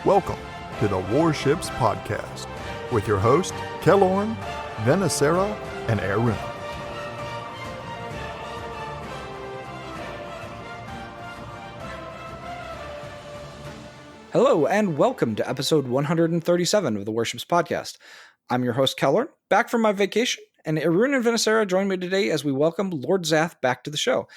Welcome to the Warships Podcast with your host, Kellorn, Venacera, and Aruna. Hello, and welcome to episode 137 of the Warships Podcast. I'm your host, Kellorn, back from my vacation, and Aruna and Venacera join me today as we welcome Lord Zath back to the show.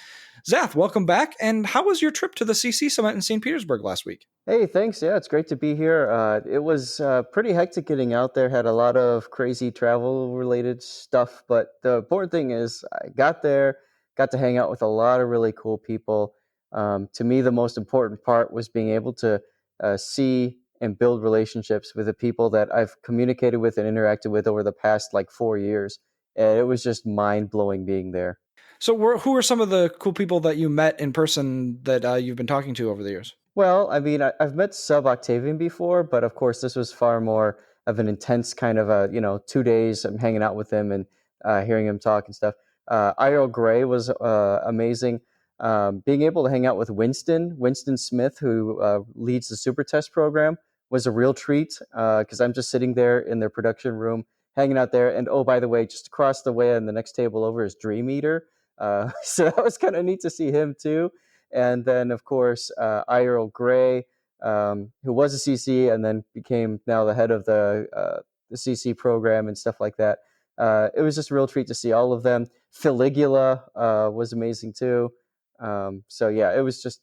Zath, welcome back, and how was your trip to the CC Summit in St. Petersburg last week? Hey, thanks. Yeah, it's great to be here. It was pretty hectic getting out there, had a lot of crazy travel-related stuff, but the important thing is I got there, got to hang out with a lot of really cool people. To me, the most important part was being able to see and build relationships with the people that I've communicated with and interacted with over the past 4 years. And it was just mind-blowing being there. So who are some of the cool people that you met in person that you've been talking to over the years? Well, I mean, I've met Sub Octavian before, but of course, this was far more of an intense kind of 2 days. I'm hanging out with him and hearing him talk and stuff. Iro Gray was amazing. Being able to hang out with Winston Smith, who leads the Super Test program, was a real treat because I'm just sitting there in their production room, hanging out there. And oh, by the way, just across the way on the next table over is Dream Eater. So that was kind of neat to see him too. And then, of course, Iro Gray, who was a CC and then became now the head of the CC program and stuff like that. It was just a real treat to see all of them. Philigula was amazing too. So yeah, it was just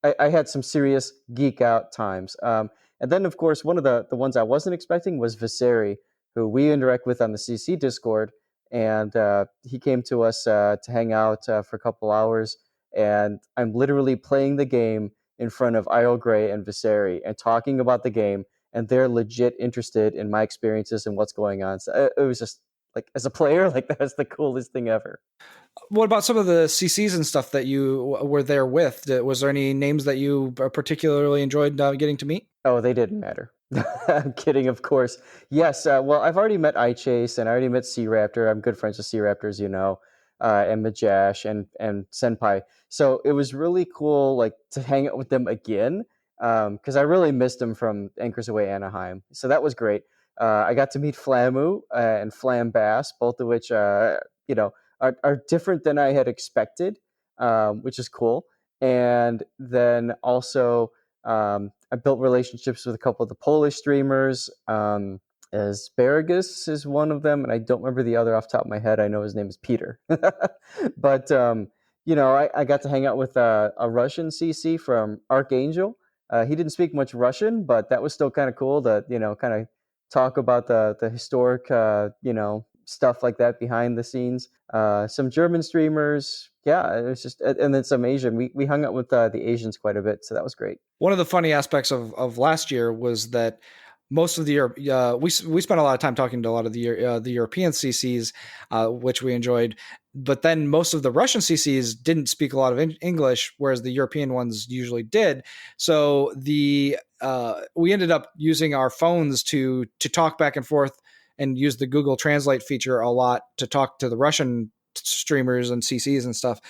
I had some serious geek out times. And then, of course, one of the ones I wasn't expecting was Viseri, who we interact with on the CC Discord. And he came to us to hang out for a couple hours. And I'm literally playing the game in front of Iro Gray and Viseri and talking about the game. And they're legit interested in my experiences and what's going on. So it was just as a player, that was the coolest thing ever. What about some of the CCs and stuff that you were there with? Was there any names that you particularly enjoyed getting to meet? Oh, they didn't matter. I'm kidding, of course. Yes, well, I've already met iChase and I already met Sea Raptor. I'm good friends with Sea Raptor, as you know, and Majash and Senpai. So it was really cool, to hang out with them again, because I really missed them from Anchors Away Anaheim. So that was great. I got to meet Flamu and Flam Bass, both of which, are different than I had expected, which is cool. And then also, I built relationships with a couple of the Polish streamers. Asparagus is one of them, and I don't remember the other off the top of my head. I know his name is Peter. But, I got to hang out with a Russian CC from Archangel. He didn't speak much Russian, but that was still kind of cool to, kind of talk about the historic, stuff like that behind the scenes. Some German streamers. Yeah, it was just, and then some Asian. We hung out with the Asians quite a bit, so that was great. One of the funny aspects of last year was that most of the year, we spent a lot of time talking to a lot of the European CCs, which we enjoyed. But then most of the Russian CCs didn't speak a lot of English, whereas the European ones usually did. So we ended up using our phones to talk back and forth and use the Google Translate feature a lot to talk to the Russian streamers and CCs and stuff.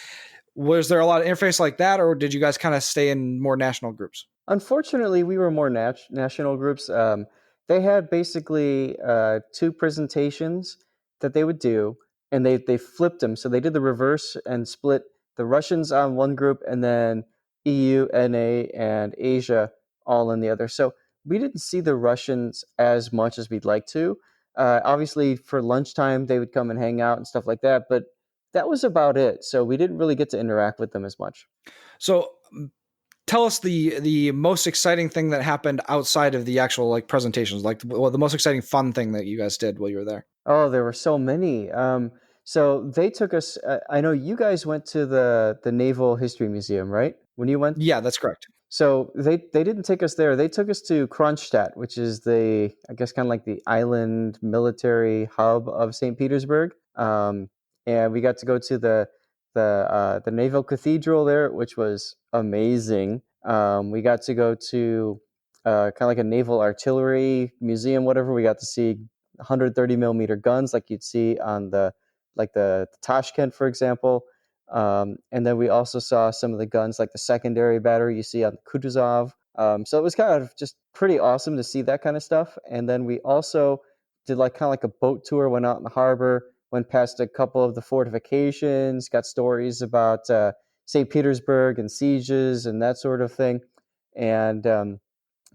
Was there a lot of interface like that, or did you guys kind of stay in more national groups? Unfortunately, we were more national groups. They had basically two presentations that they would do, and they flipped them. So they did the reverse and split the Russians on one group, and then EU, NA, and Asia all in the other. So we didn't see the Russians as much as we'd like to. Obviously, for lunchtime, they would come and hang out and stuff like that, but that was about it. So we didn't really get to interact with them as much. So tell us the most exciting thing that happened outside of the actual presentations, the most exciting fun thing that you guys did while you were there. Oh, there were so many. So they took us, I know you guys went to the Naval History Museum, right? When you went? Yeah, that's correct. So they didn't take us there. They took us to Kronstadt, which is the island military hub of St. Petersburg. And we got to go to the Naval Cathedral there, which was amazing. We got to go to kind of like a naval artillery museum, whatever. We got to see 130 millimeter guns like you'd see on the Tashkent, for example. And then we also saw some of the guns like the secondary battery you see on the Kutuzov. So it was kind of just pretty awesome to see that kind of stuff. And then we also did like kind of like a boat tour, went out in the harbor, went past a couple of the fortifications, got stories about St. Petersburg and sieges and that sort of thing. And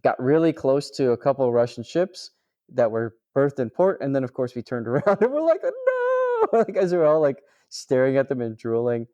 got really close to a couple of Russian ships that were berthed in port. And then, of course, we turned around and we're like, no! The guys were all like staring at them and drooling.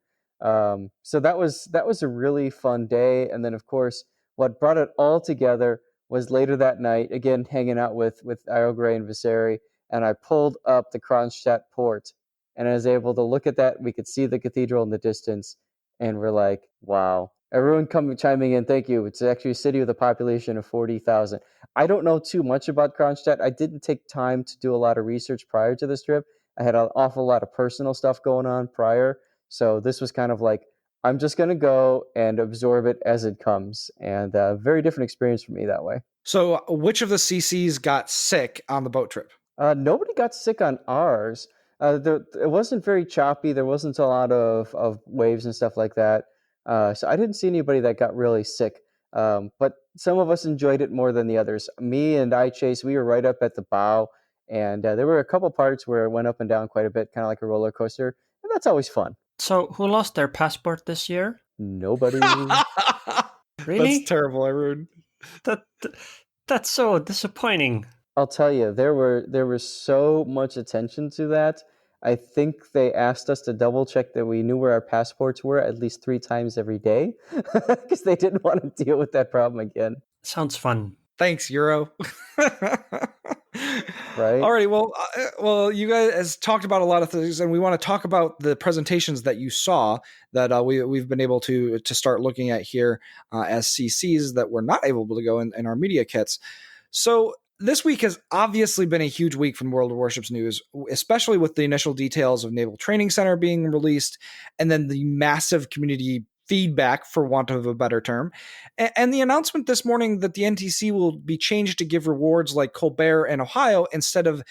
So that was a really fun day. And then, of course, what brought it all together was later that night, again, hanging out with Iro Gray and Viserys. And I pulled up the Kronstadt port and I was able to look at that. We could see the cathedral in the distance. And we're like, wow. Everyone chiming in, thank you. It's actually a city with a population of 40,000. I don't know too much about Kronstadt. I didn't take time to do a lot of research prior to this trip. I had an awful lot of personal stuff going on prior. So this was kind of like, I'm just going to go and absorb it as it comes. And a very different experience for me that way. So which of the CCs got sick on the boat trip? Nobody got sick on ours. It wasn't very choppy. There wasn't a lot of waves and stuff like that. So I didn't see anybody that got really sick. But some of us enjoyed it more than the others. Me and Chase, we were right up at the bow. And there were a couple parts where it went up and down quite a bit, kind of like a roller coaster. And that's always fun. So who lost their passport this year? Nobody. Really? That's terrible, Arun. That's so disappointing. I'll tell you, there was so much attention to that. I think they asked us to double check that we knew where our passports were at least 3 times every day because they didn't want to deal with that problem again. Sounds fun. Thanks, Euro. Right. Alrighty. Well, you guys talked about a lot of things, and we want to talk about the presentations that you saw that we've been able to start looking at here as CCs that were not able to go in our media kits. So this week has obviously been a huge week from World of Warships news, especially with the initial details of Naval Training Center being released, and then the massive community feedback, for want of a better term, and the announcement this morning that the NTC will be changed to give rewards like Colbert and Ohio instead of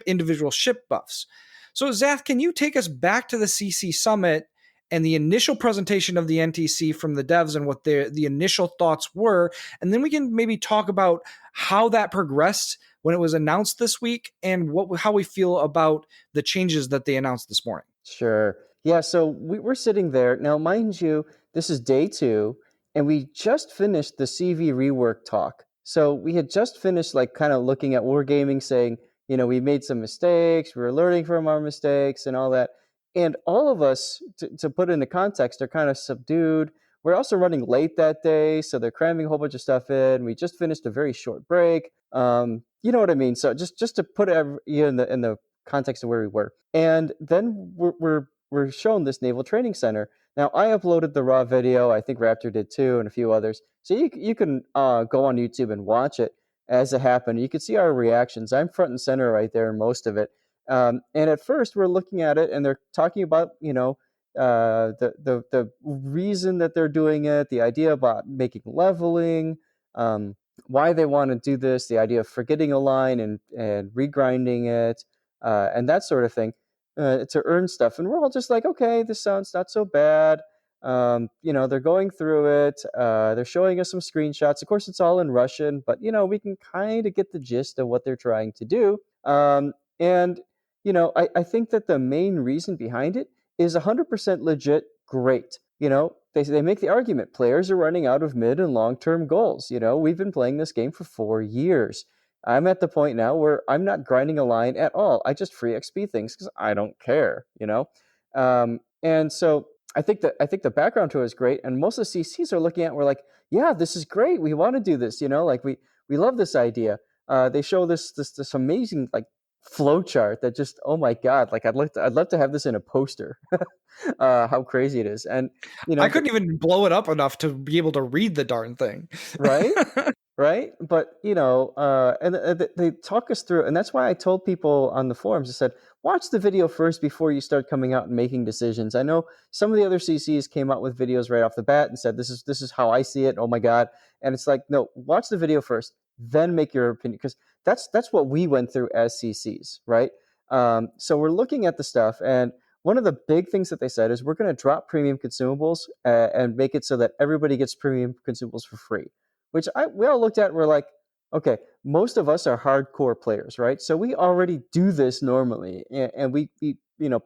individual ship buffs. So Zath, can you take us back to the CC Summit and the initial presentation of the NTC from the devs and what the initial thoughts were, and then we can maybe talk about how that progressed when it was announced this week and how we feel about the changes that they announced this morning. Sure. Yeah, so we're sitting there. Now, mind you, this is day 2, and we just finished the CV rework talk. So we had just finished like kind of looking at wargaming, saying, we made some mistakes, we were learning from our mistakes and all that. And all of us, to put into context, are kind of subdued. We're also running late that day, so they're cramming a whole bunch of stuff in. We just finished a very short break. You know what I mean? So just to put you in the context of where we were. And then we're shown this Naval Training Center. Now, I uploaded the raw video. I think Raptor did too, and a few others. So you can go on YouTube and watch it as it happened. You can see our reactions. I'm front and center right there in most of it. And at first, we're looking at it, and they're talking about, the reason that they're doing it, the idea about making leveling, why they want to do this, the idea of forgetting a line and regrinding it, and that sort of thing. To earn stuff. And we're all just like, okay, this sounds not so bad. They're going through it. They're showing us some screenshots. Of course, it's all in Russian, but, we can kind of get the gist of what they're trying to do. I think that the main reason behind it is 100% legit great. They make the argument, players are running out of mid and long-term goals. We've been playing this game for 4 years. I'm at the point now where I'm not grinding a line at all. I just free XP things because I don't care, And so I think the background to it is great. And most of the CCs are looking at it, we're like, yeah, this is great. We want to do this, like we love this idea. They show this amazing like flow chart that just, oh my God, like I'd love to have this in a poster. How crazy it is. And I couldn't even blow it up enough to be able to read the darn thing. Right? Right. But, and they talk us through. And that's why I told people on the forums, I said, watch the video first before you start coming out and making decisions. I know some of the other CCs came out with videos right off the bat and said, this is how I see it. Oh, my God. And it's like, no, watch the video first, then make your opinion. Because that's what we went through as CCs. Right. So we're looking at the stuff. And one of the big things that they said is we're going to drop premium consumables and make it so that everybody gets premium consumables for free. which we all looked at and we're like, okay, most of us are hardcore players, right? So we already do this normally, and we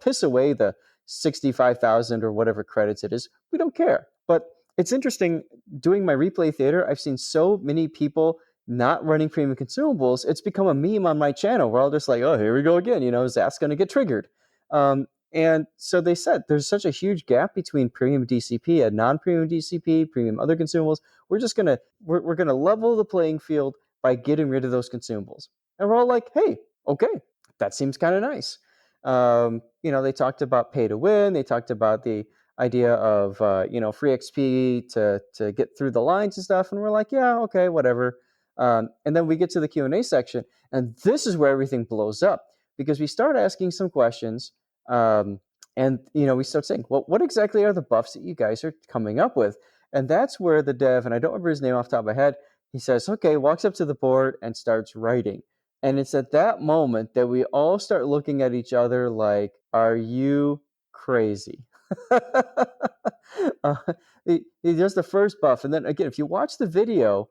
piss away the 65,000 or whatever credits it is. We don't care. But it's interesting, doing my replay theater, I've seen so many people not running premium consumables. It's become a meme on my channel. We're all just like, oh, here we go again. Zath's going to get triggered. And so they said there's such a huge gap between premium DCP and non-premium DCP, premium other consumables. We're just going to we're going to level the playing field by getting rid of those consumables. And we're all like, hey, okay, that seems kind of nice. They talked about pay to win. They talked about the idea of free XP to get through the lines and stuff. And we're like, yeah, okay, whatever. And then we get to the Q&A section, and this is where everything blows up, because we start asking some questions, and we start saying, well, what exactly are the buffs that you guys are coming up with? And that's where the dev, and I don't remember his name off the top of my head, he says, okay, walks up to the board and starts writing. And it's at that moment that we all start looking at each other like, are you crazy? He does the first buff. And then again, if you watch the video,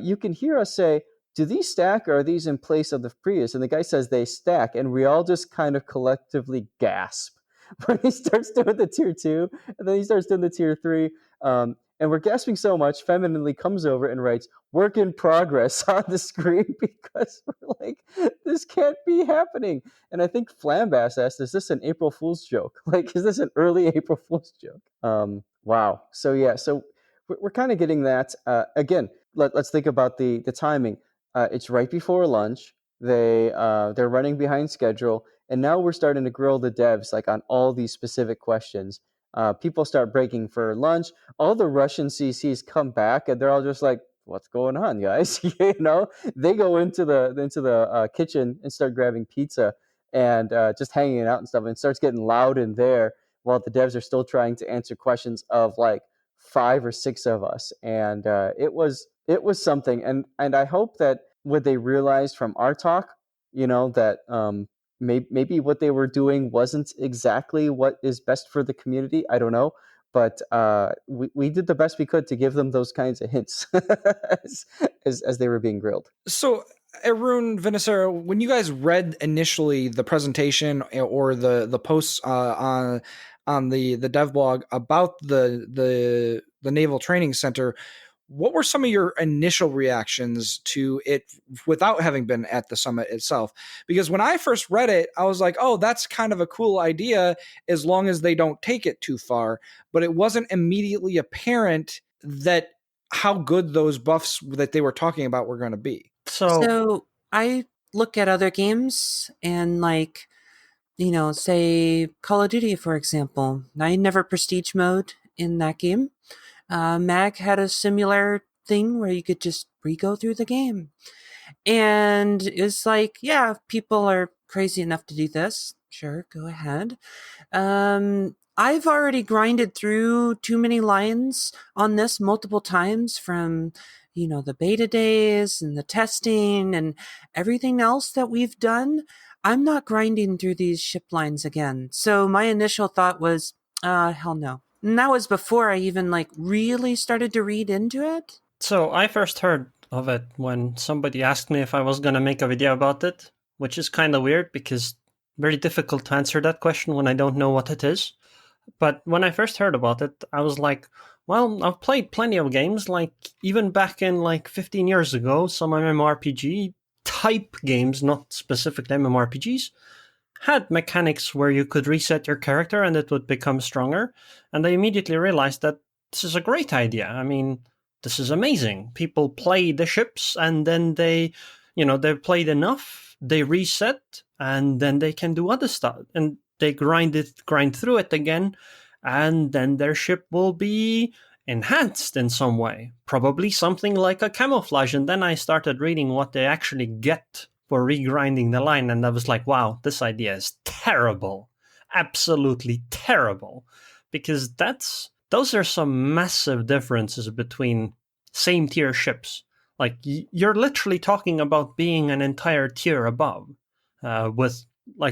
you can hear us say, do these stack, or are these in place of the previous? And the guy says they stack. And we all just kind of collectively gasp when he starts doing the tier 2. And then he starts doing the tier 3. And we're gasping so much, femininely comes over and writes "work in progress" on the screen, because we're like, this can't be happening. And I think Flambass asked, is this an April Fool's joke? Like, is this an early April Fool's joke? Wow. So yeah, so we're kind of getting that. Again, let's think about the timing. It's right before lunch. They're running behind schedule. And now we're starting to grill the devs like on all these specific questions. People start breaking for lunch. All the Russian CCs come back, and they're all just like, "What's going on, guys?" They go into the kitchen and start grabbing pizza and just hanging out and stuff. And it starts getting loud in there while the devs are still trying to answer questions of like 5 or 6 of us. And it was something. And I hope that what they realized from our talk, that maybe what they were doing wasn't exactly what is best for the community. I don't know. But we did the best we could to give them those kinds of hints as they were being grilled. So, Arun, Vinacera, when you guys read initially the presentation or the posts on the dev blog about the Naval Training Center, what were some of your initial reactions to it without having been at the summit itself? Because when I first read it, I was like, oh, that's kind of a cool idea as long as they don't take it too far. But it wasn't immediately apparent that how good those buffs that they were talking about were going to be. So I look at other games and say Call of Duty, for example. I never prestige mode in that game. Mag had a similar thing where you could just re-go through the game. And it's like, yeah, if people are crazy enough to do this, sure, go ahead. I've already grinded through too many lines on this multiple times from, the beta days and the testing and everything else that we've done. I'm not grinding through these ship lines again. So my initial thought was, hell no. And that was before I even really started to read into it. So I first heard of it when somebody asked me if I was going to make a video about it, which is kind of weird because very difficult to answer that question when I don't know what it is. But when I first heard about it, I was like, well, I've played plenty of games, even back in 15 years ago, some MMORPG type games, not specifically MMORPGs, had mechanics where you could reset your character and it would become stronger. And I immediately realized that this is a great idea. I mean, this is amazing. People play the ships and then they've played enough, they reset, and then they can do other stuff. And they grind through it again, and then their ship will be enhanced in some way. Probably something like a camouflage. And then I started reading what they actually get for regrinding the line, and I was like, wow, this idea is terrible. Absolutely terrible. Because those are some massive differences between same tier ships. You're literally talking about being an entire tier above with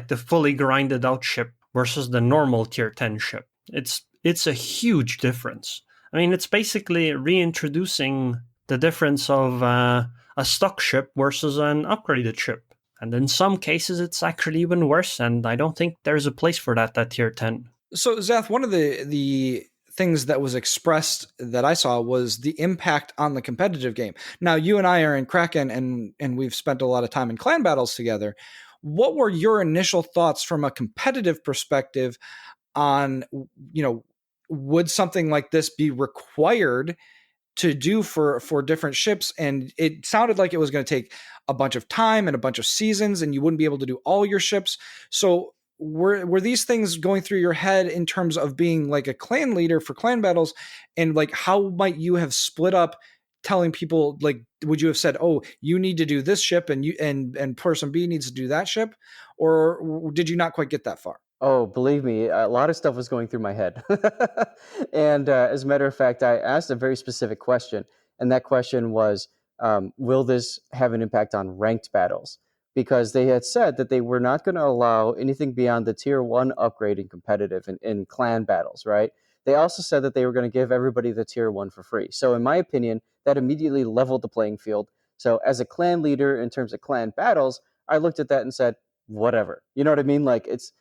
the fully grinded out ship versus the normal tier 10 ship. It's a huge difference. I mean, it's basically reintroducing the the difference of a stock ship versus an upgraded ship. And in some cases, it's actually even worse, and I don't think there's a place for that at tier 10. So, Zath, one of the things that was expressed that I saw was the impact on the competitive game. Now, you and I are in Kraken, and we've spent a lot of time in clan battles together. What were your initial thoughts from a competitive perspective on, would something like this be required to do for different ships? And it sounded like it was going to take a bunch of time and a bunch of seasons, and you wouldn't be able to do all your ships. So were these things going through your head in terms of being like a clan leader for clan battles, and like how might you have split up telling people, like, would you have said, oh, you need to do this ship and you and person B needs to do that ship, or did you not quite get that far? Oh, believe me, a lot of stuff was going through my head. And as a matter of fact, I asked a very specific question. And that question was, will this have an impact on ranked battles? Because they had said that they were not going to allow anything beyond the tier 1 upgrade in competitive in clan battles, right? They also said that they were going to give everybody the tier 1 for free. So in my opinion, that immediately leveled the playing field. So as a clan leader in terms of clan battles, I looked at that and said, whatever. You know what I mean? Like, it's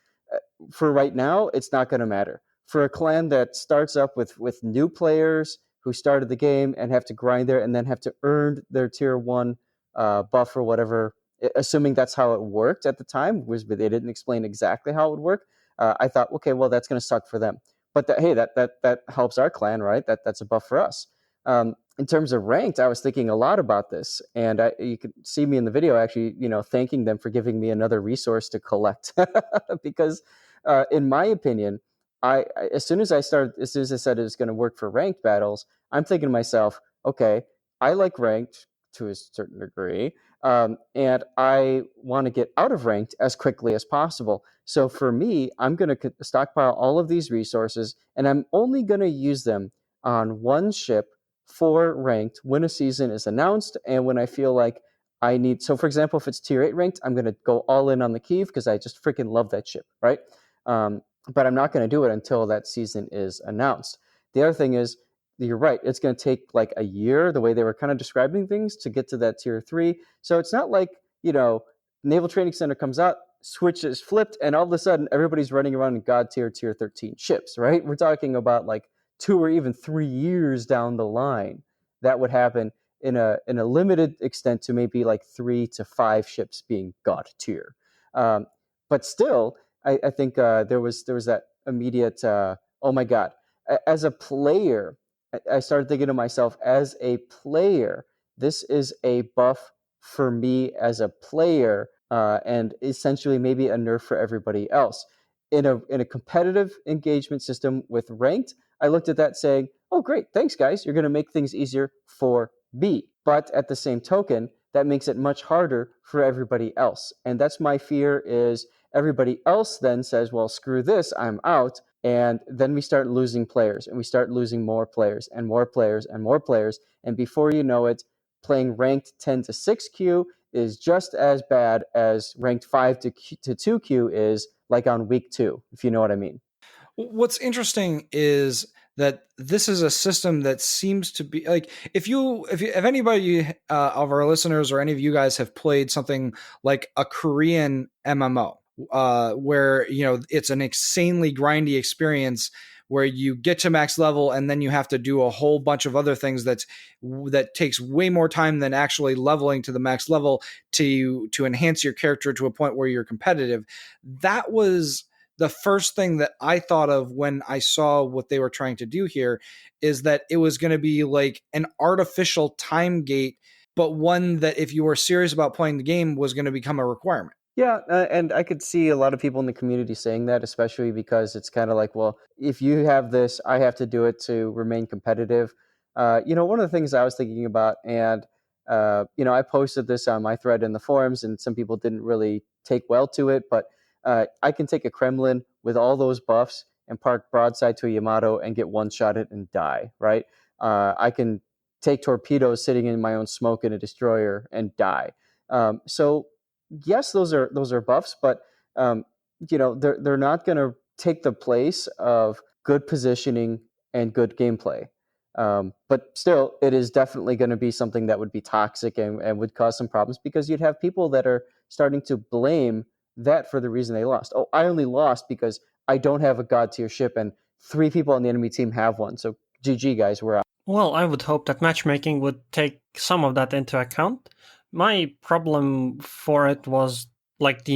for right now, it's not going to matter. For a clan that starts up with new players who started the game and have to grind there and then have to earn their tier 1 buff or whatever, assuming that's how it worked at the time, but they didn't explain exactly how it would work. I thought, okay, well, that's going to suck for them. But that helps our clan, right? That's a buff for us. In terms of ranked, I was thinking a lot about this, and you could see me in the video actually, thanking them for giving me another resource to collect, because in my opinion, as soon as I said it was going to work for ranked battles, I'm thinking to myself, okay, I like ranked to a certain degree, and I want to get out of ranked as quickly as possible. So for me, I'm going to stockpile all of these resources, and I'm only going to use them on one ship for ranked when a season is announced and when I feel like I need. So for example, if it's tier 8 ranked, I'm going to go all in on the Kyiv because I just freaking love that ship, right? But I'm not going to do it until that season is announced. The other thing is, you're right, it's going to take like a year, the way they were kind of describing things, to get to that tier 3. So it's not like, Naval Training Center comes out, switch is flipped, and all of a sudden everybody's running around in God tier 13 ships, right? We're talking about like 2 or even 3 years down the line that would happen in a limited extent to maybe like 3 to 5 ships being God tier. But still, I think there was that immediate, oh my God. As a player, I started thinking to myself, as a player, this is a buff for me as a player, and essentially maybe a nerf for everybody else. In a competitive engagement system with ranked, I looked at that saying, oh, great, thanks, guys. You're going to make things easier for me. But at the same token, that makes it much harder for everybody else. And that's my fear, is everybody else then says, well, screw this, I'm out. And then we start losing players, and we start losing more players and more players and more players. And before you know it, playing ranked 10 to 6Q is just as bad as ranked 5 to 2Q is, like on week 2, if you know what I mean. What's interesting is that this is a system that seems to be like, if anybody of our listeners or any of you guys have played something like a Korean MMO, where it's an insanely grindy experience where you get to max level and then you have to do a whole bunch of other things that takes way more time than actually leveling to the max level to enhance your character to a point where you're competitive. That was the first thing that I thought of when I saw what they were trying to do here, is that it was going to be like an artificial time gate, but one that if you were serious about playing the game was going to become a requirement. Yeah, and I could see a lot of people in the community saying that, especially because it's kind of like, well, if you have this, I have to do it to remain competitive. One of the things I was thinking about, and I posted this on my thread in the forums, and some people didn't really take well to it, but I can take a Kremlin with all those buffs and park broadside to a Yamato and get one-shotted and die, right? I can take torpedoes sitting in my own smoke in a destroyer and die. So yes, those are buffs, but they're not going to take the place of good positioning and good gameplay. But still, it is definitely going to be something that would be toxic and would cause some problems, because you'd have people that are starting to blame that for the reason they lost. Oh, I only lost because I don't have a god tier ship and 3 people on the enemy team have one. So GG guys, we're out. Well, I would hope that matchmaking would take some of that into account. My problem for it was like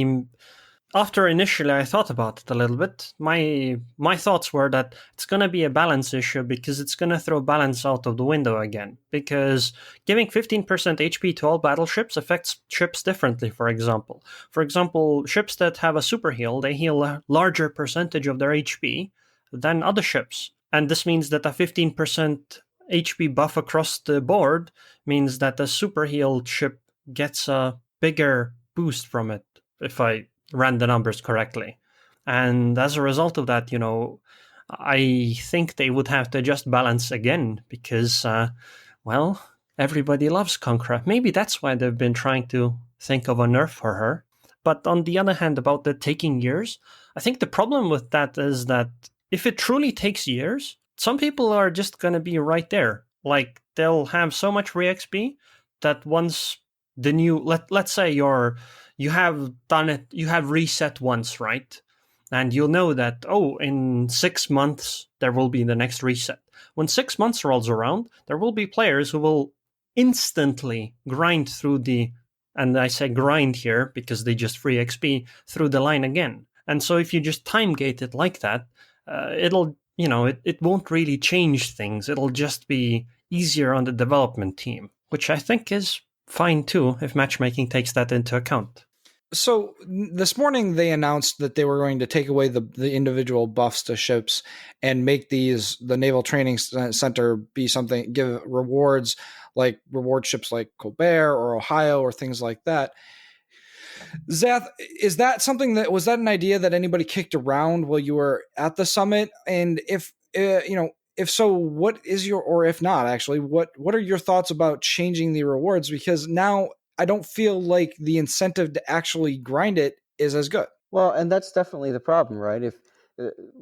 after initially I thought about it a little bit, my thoughts were that it's going to be a balance issue, because it's going to throw balance out of the window again. Because giving 15% HP to all battleships affects ships differently, for example. For example, ships that have a super heal, they heal a larger percentage of their HP than other ships. And this means that a 15% HP buff across the board means that a super healed ship gets a bigger boost from it, if I ran the numbers correctly. And as a result of that, I think they would have to adjust balance again, because, everybody loves Conqueror. Maybe that's why they've been trying to think of a nerf for her. But on the other hand, about the taking years, I think the problem with that is that if it truly takes years, some people are just going to be right there. Like, they'll have so much re-XP that once the new, let's say you have done it, you have reset once, right? And you'll know that, in 6 months, there will be the next reset. When 6 months rolls around, there will be players who will instantly grind through and I say grind here because they just free XP through the line again. And so if you just time gate it like that, it'll, it won't really change things. It'll just be easier on the development team, which I think is fine too, if matchmaking takes that into account. So this morning they announced that they were going to take away the individual buffs to ships and make the Naval Training Center be something, give rewards, like reward ships like Colbert or Ohio or things like that. Zath, is that something was that an idea that anybody kicked around while you were at the summit? And if so, what is or if not, actually, what are your thoughts about changing the rewards? Because now I don't feel like the incentive to actually grind it is as good. Well, and that's definitely the problem, right? If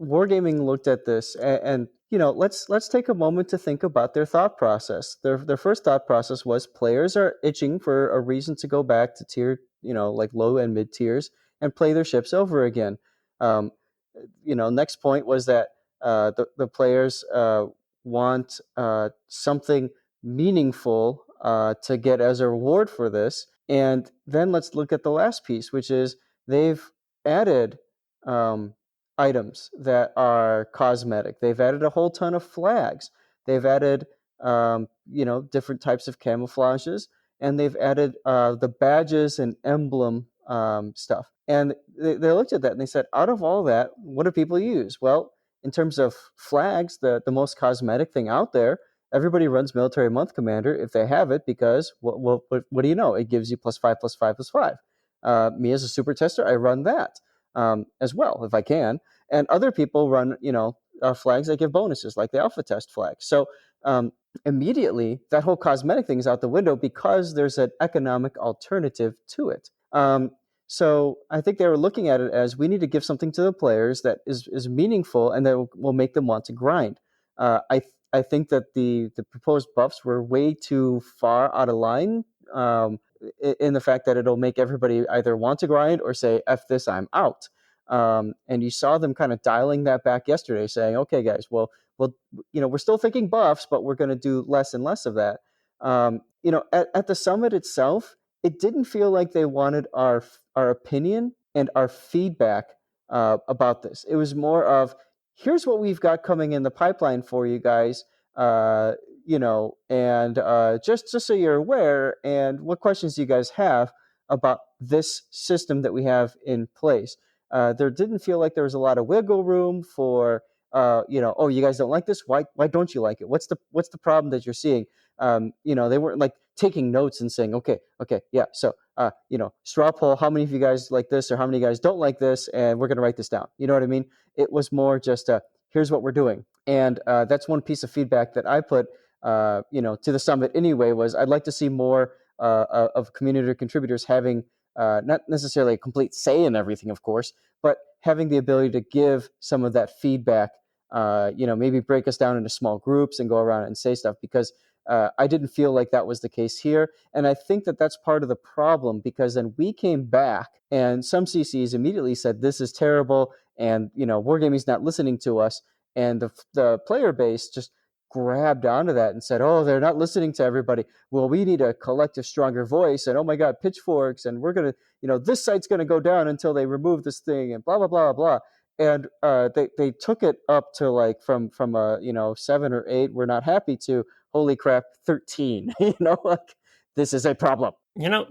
Wargaming looked at this and let's take a moment to think about their thought process. Their first thought process was players are itching for a reason to go back to tier, like low and mid tiers and play their ships over again. Next point was that the players want something meaningful to get as a reward for this. And then let's look at the last piece, which is they've added items that are cosmetic. They've added a whole ton of flags. They've added different types of camouflages, and they've added the badges and emblem stuff. And they looked at that and they said, out of all that, what do people use? Well, in terms of flags, the most cosmetic thing out there, everybody runs Military Month Commander if they have it, because what do you know? It gives you +5/+5/5. Me as a super tester, I run that as well if I can. And other people run, flags that give bonuses, like the Alpha Test flag. So immediately, that whole cosmetic thing is out the window because there's an economic alternative to it. So I think they were looking at it as, we need to give something to the players that is meaningful and that will make them want to grind. I think that the proposed buffs were way too far out of line in the fact that it'll make everybody either want to grind or say, F this, I'm out. And you saw them kind of dialing that back yesterday, saying, okay, guys, well, we're still thinking buffs, but we're going to do less and less of that. At the summit itself, it didn't feel like they wanted our opinion and our feedback about this. It was more of, here's what we've got coming in the pipeline for you guys, and just so you're aware, and what questions you guys have about this system that we have in place. There didn't feel like there was a lot of wiggle room for, you guys don't like this? Why don't you like it? What's the problem that you're seeing? They weren't like taking notes and saying, okay, yeah, so, straw poll, how many of you guys like this or how many of you guys don't like this? And we're going to write this down. You know what I mean? It was more just, here's what we're doing. And that's one piece of feedback that I put, to the summit anyway, was I'd like to see more of community contributors having not necessarily a complete say in everything, of course, but having the ability to give some of that feedback maybe break us down into small groups and go around and say stuff, because I didn't feel like that was the case here. And I think that that's part of the problem, because then we came back and some CCs immediately said, this is terrible. And, Wargaming's not listening to us. And the player base just grabbed onto that and said, oh, they're not listening to everybody. Well, we need a collective, stronger voice. And oh my God, pitchforks. And we're going to, this site's going to go down until they remove this thing and blah, blah, blah, blah. And they took it up to like from 7 or 8, we're not happy, to holy crap, 13. Like, this is a problem.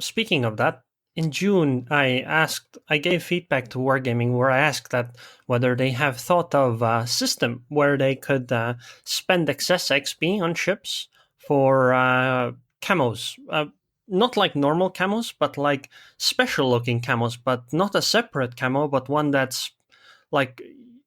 Speaking of that, in June, I gave feedback to Wargaming where I asked that whether they have thought of a system where they could spend excess XP on ships for camos. Not like normal camos, but like special looking camos, but not a separate camo, but one that's like,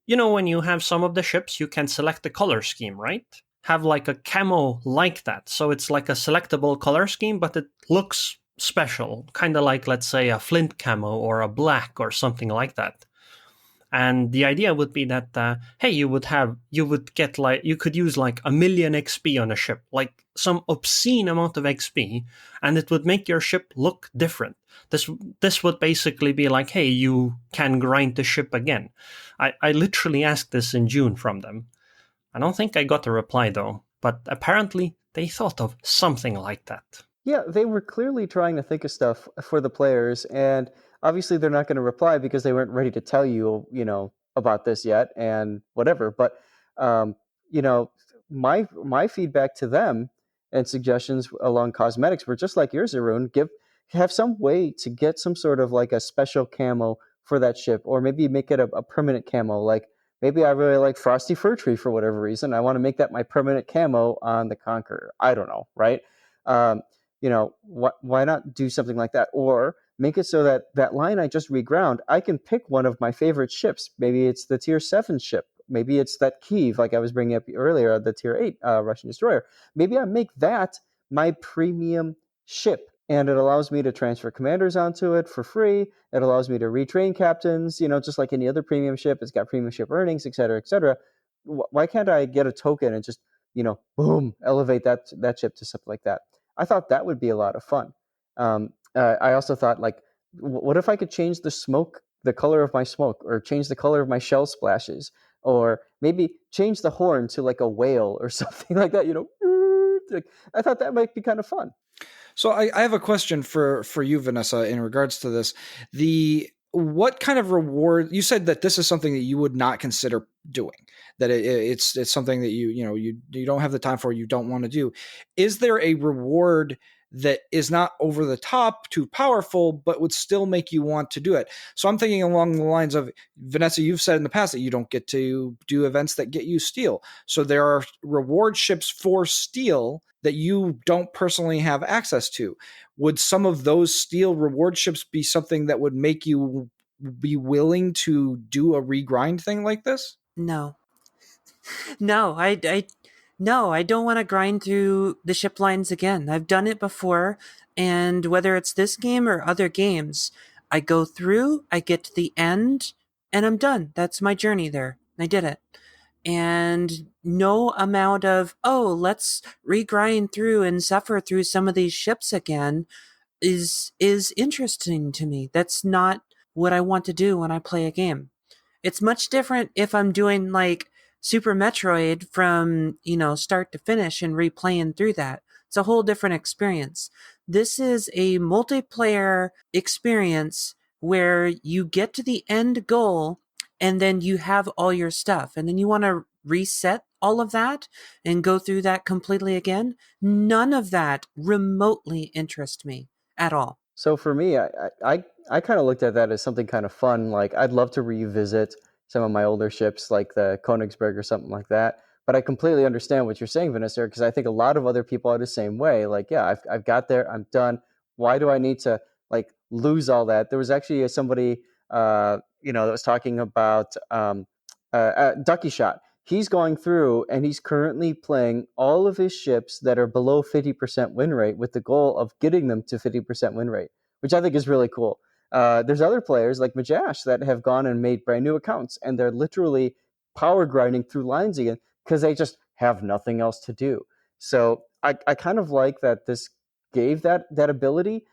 when you have some of the ships, you can select the color scheme, right? Have like a camo like that. So it's like a selectable color scheme, but it looks special, kind of like, let's say, a flint camo or a black or something like that. And the idea would be that, hey, you could use like 1 million XP on a ship, like some obscene amount of XP, and it would make your ship look different. This would basically be like, hey, you can grind the ship again. I literally asked this in June from them. I don't think I got a reply though, but apparently they thought of something like that. Yeah, they were clearly trying to think of stuff for the players, and obviously they're not going to reply because they weren't ready to tell you, about this yet and whatever. But, my feedback to them and suggestions along cosmetics were just like yours, Arun. Have some way to get some sort of like a special camo for that ship, or maybe make it a permanent camo. Like, maybe I really like Frosty Fir Tree for whatever reason. I want to make that my permanent camo on the Conqueror. I don't know, right? Why not do something like that? Or make it so that line I just reground, I can pick one of my favorite ships. Maybe it's the tier 7 ship. Maybe it's that Kiev, like I was bringing up earlier, the tier 8 Russian destroyer. Maybe I make that my premium ship, and it allows me to transfer commanders onto it for free. It allows me to retrain captains, just like any other premium ship. It's got premium ship earnings, et cetera, et cetera. Why can't I get a token and just, boom, elevate that ship to something like that? I thought that would be a lot of fun. I also thought, like, what if I could change the color of my smoke, or change the color of my shell splashes, or maybe change the horn to like a whale or something like that, I thought that might be kind of fun. So I have a question for you, Vanessa, in regards to this. What kind of reward? You said that this is something that you would not consider doing. That it's something that you don't have the time for, you don't want to do. Is there a reward that is not over the top, too powerful, but would still make you want to do it? So I'm thinking along the lines of, Vanessa, you've said in the past that you don't get to do events that get you steel. So there are reward ships for steel that you don't personally have access to. Would some of those steel reward ships be something that would make you be willing to do a regrind thing like this? No, I don't want to grind through the ship lines again. I've done it before, and whether it's this game or other games, I go through, I get to the end, and I'm done. That's my journey there. I did it. And no amount of, let's regrind through and suffer through some of these ships again is interesting to me. That's not what I want to do when I play a game. It's much different if I'm doing like Super Metroid from, start to finish and replaying through that. It's a whole different experience. This is a multiplayer experience where you get to the end goal and then you have all your stuff, and then you want to reset all of that and go through that completely again. None of that remotely interests me at all. So for me, I kind of looked at that as something kind of fun. Like, I'd love to revisit some of my older ships, like the Königsberg or something like that. But I completely understand what you're saying, Vanessa, because I think a lot of other people are the same way. Like, yeah, I've got there, I'm done. Why do I need to like lose all that? There was actually somebody, that was talking about Ducky Shot. He's going through and he's currently playing all of his ships that are below 50% win rate with the goal of getting them to 50% win rate, which I think is really cool. There's other players like Majash that have gone and made brand new accounts, and they're literally power grinding through lines again because they just have nothing else to do. So I kind of like that this gave that ability,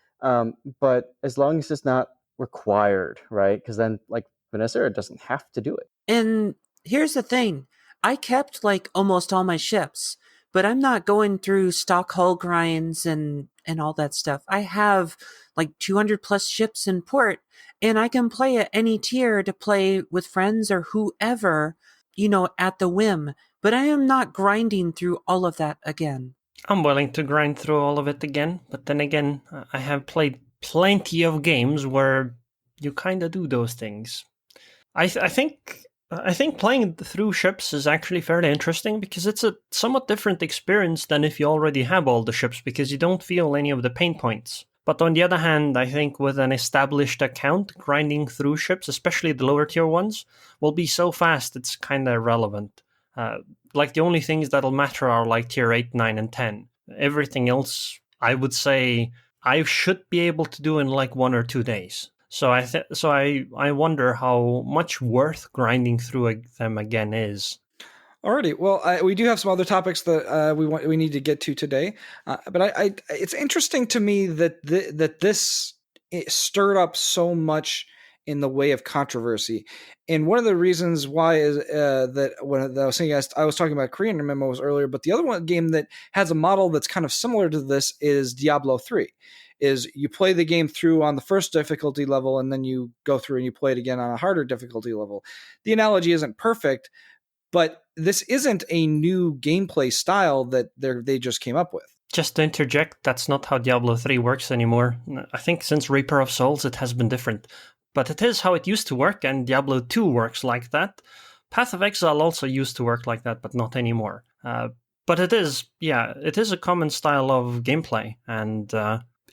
but as long as it's not required, right? Because then, like Vanessa, it doesn't have to do it. And here's the thing. I kept like almost all my ships, but I'm not going through stock hull grinds and all that stuff. I have like 200 plus ships in port, and I can play at any tier to play with friends or whoever, at the whim. But I am not grinding through all of that again. I'm willing to grind through all of it again, but then again, I have played plenty of games where you kind of do those things. I think playing through ships is actually fairly interesting because it's a somewhat different experience than if you already have all the ships, because you don't feel any of the pain points. But on the other hand, I think with an established account, grinding through ships, especially the lower tier ones, will be so fast it's kind of irrelevant. Like the only things that'll matter are like tier 8, 9, and 10. Everything else, I would say, I should be able to do in like 1 or 2 days. So I wonder how much worth grinding through them again is. Alrighty, well, we do have some other topics that we need to get to today, but it's interesting to me that this stirred up so much in the way of controversy, and one of the reasons why is that when I was saying I was talking about Korean MMOs earlier, but the other one game that has a model that's kind of similar to this is Diablo 3. Is you play the game through on the first difficulty level, and then you go through and you play it again on a harder difficulty level. The analogy isn't perfect, but this isn't a new gameplay style that they just came up with. Just to interject, that's not how Diablo 3 works anymore. I think since Reaper of Souls it has been different. But it is how it used to work, and Diablo 2 works like that. Path of Exile also used to work like that, but not anymore. But it is a common style of gameplay, and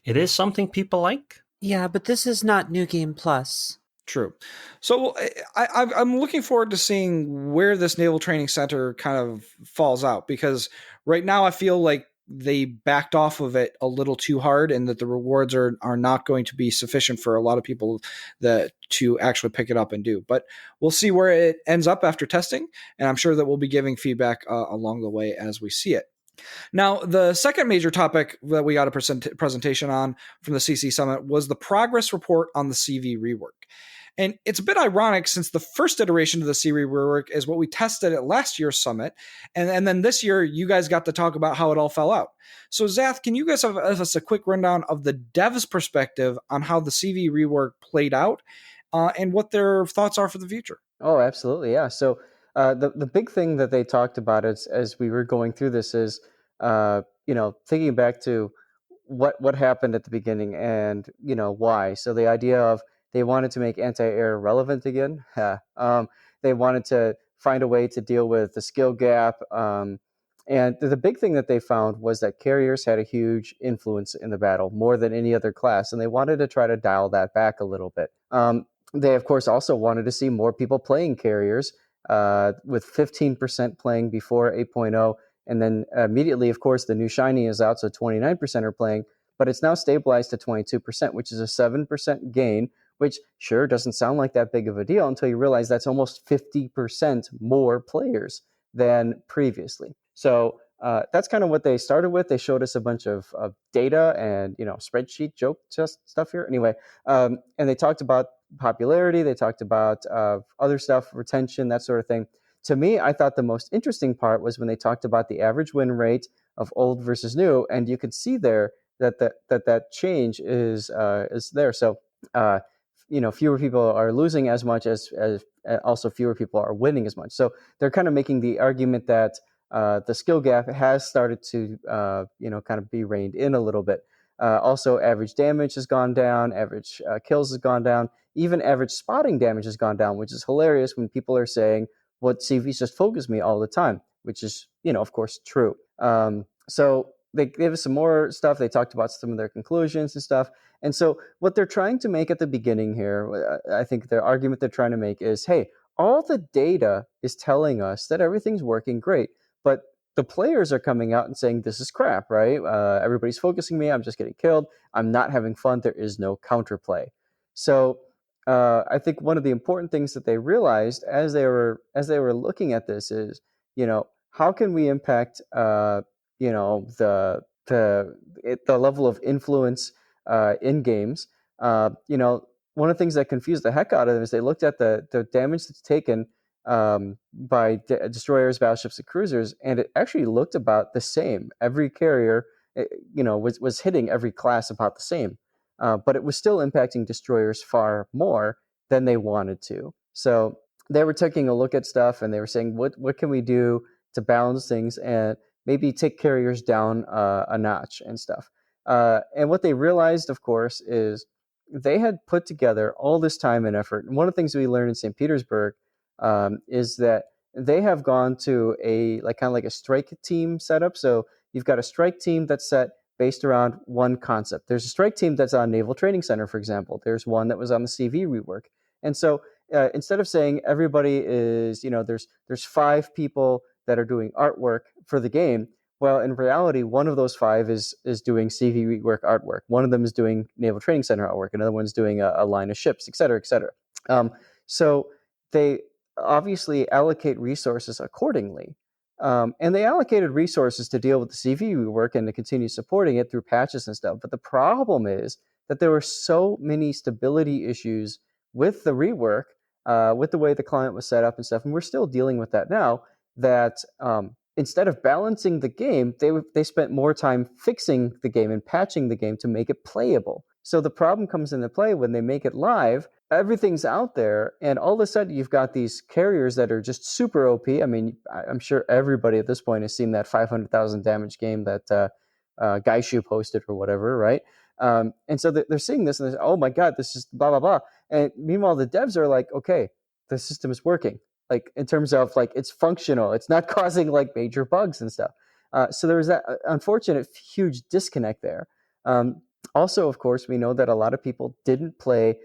it is something people like. Yeah, but this is not New Game Plus. True. So I'm looking forward to seeing where this Naval Training Center kind of falls out, because right now I feel like they backed off of it a little too hard, and that the rewards are not going to be sufficient for a lot of people to actually pick it up and do. But we'll see where it ends up after testing, and I'm sure that we'll be giving feedback along the way as we see it. Now, the second major topic that we got a presentation on from the CC Summit was the progress report on the CV rework. And it's a bit ironic, since the first iteration of the CV rework is what we tested at last year's summit. And then this year, you guys got to talk about how it all fell out. So, Zath, can you guys give us a quick rundown of the devs' perspective on how the CV rework played out and what their thoughts are for the future? Oh, absolutely. Yeah. So the big thing that they talked about as we were going through this is, thinking back to what happened at the beginning and, why. So the idea of they wanted to make anti-air relevant again. They wanted to find a way to deal with the skill gap. And the big thing that they found was that carriers had a huge influence in the battle, more than any other class. And they wanted to try to dial that back a little bit. They, of course, also wanted to see more people playing carriers, with 15% playing before 8.0. And then immediately, of course, the new shiny is out, so 29% are playing. But it's now stabilized to 22%, which is a 7% gain, which sure doesn't sound like that big of a deal until you realize that's almost 50% more players than previously. So that's kind of what they started with. They showed us a bunch of data and spreadsheet joke stuff here. Anyway, and they talked about popularity. They talked about other stuff, retention, that sort of thing. To me, I thought the most interesting part was when they talked about the average win rate of old versus new, and you could see there that change is there. So fewer people are losing as much as also fewer people are winning as much. So they're kind of making the argument that the skill gap has started to kind of be reined in a little bit. Also, average damage has gone down, average kills has gone down, even average spotting damage has gone down, which is hilarious when people are saying, "What CVs just focus me all the time," which is of course true. So they gave us some more stuff. They talked about some of their conclusions and stuff. And so what they're trying to make at the beginning here, I think the argument they're trying to make is, hey, all the data is telling us that everything's working great, but the players are coming out and saying, this is crap, right? Everybody's focusing me. I'm just getting killed. I'm not having fun. There is no counterplay. So I think one of the important things that they realized as they were looking at this is, how can we impact, the level of influence in games. One of the things that confused the heck out of them is they looked at the damage that's taken by destroyers, battleships, and cruisers, and it actually looked about the same. Every carrier, was hitting every class about the same, but it was still impacting destroyers far more than they wanted to. So they were taking a look at stuff and they were saying, what can we do to balance things and maybe take carriers down a notch and stuff. And what they realized, of course, is they had put together all this time and effort. And one of the things we learned in St. Petersburg is that they have gone to a kind of a strike team setup. So you've got a strike team that's set based around one concept. There's a strike team that's on Naval Training Center, for example. There's one that was on the CV rework. And so instead of saying everybody is, there's 5 people that are doing artwork for the game, well, in reality, one of those 5 is doing CV rework artwork. One of them is doing Naval Training Center artwork. Another one's doing a line of ships, et cetera, et cetera. So they obviously allocate resources accordingly. And they allocated resources to deal with the CV rework and to continue supporting it through patches and stuff. But the problem is that there were so many stability issues with the rework, with the way the client was set up and stuff, and we're still dealing with that now, that instead of balancing the game, they spent more time fixing the game and patching the game to make it playable. So the problem comes into play when they make it live. Everything's out there, and all of a sudden you've got these carriers that are just super OP. I mean, I'm sure everybody at this point has seen that 500,000 damage game that Gaishu posted or whatever, right? And so they're seeing this and they're, oh my God, this is blah, blah, blah. And meanwhile, the devs are like, okay, the system is working. Like in terms of it's functional. It's not causing major bugs and stuff. So there was that unfortunate huge disconnect there. Also, of course, we know that a lot of people didn't play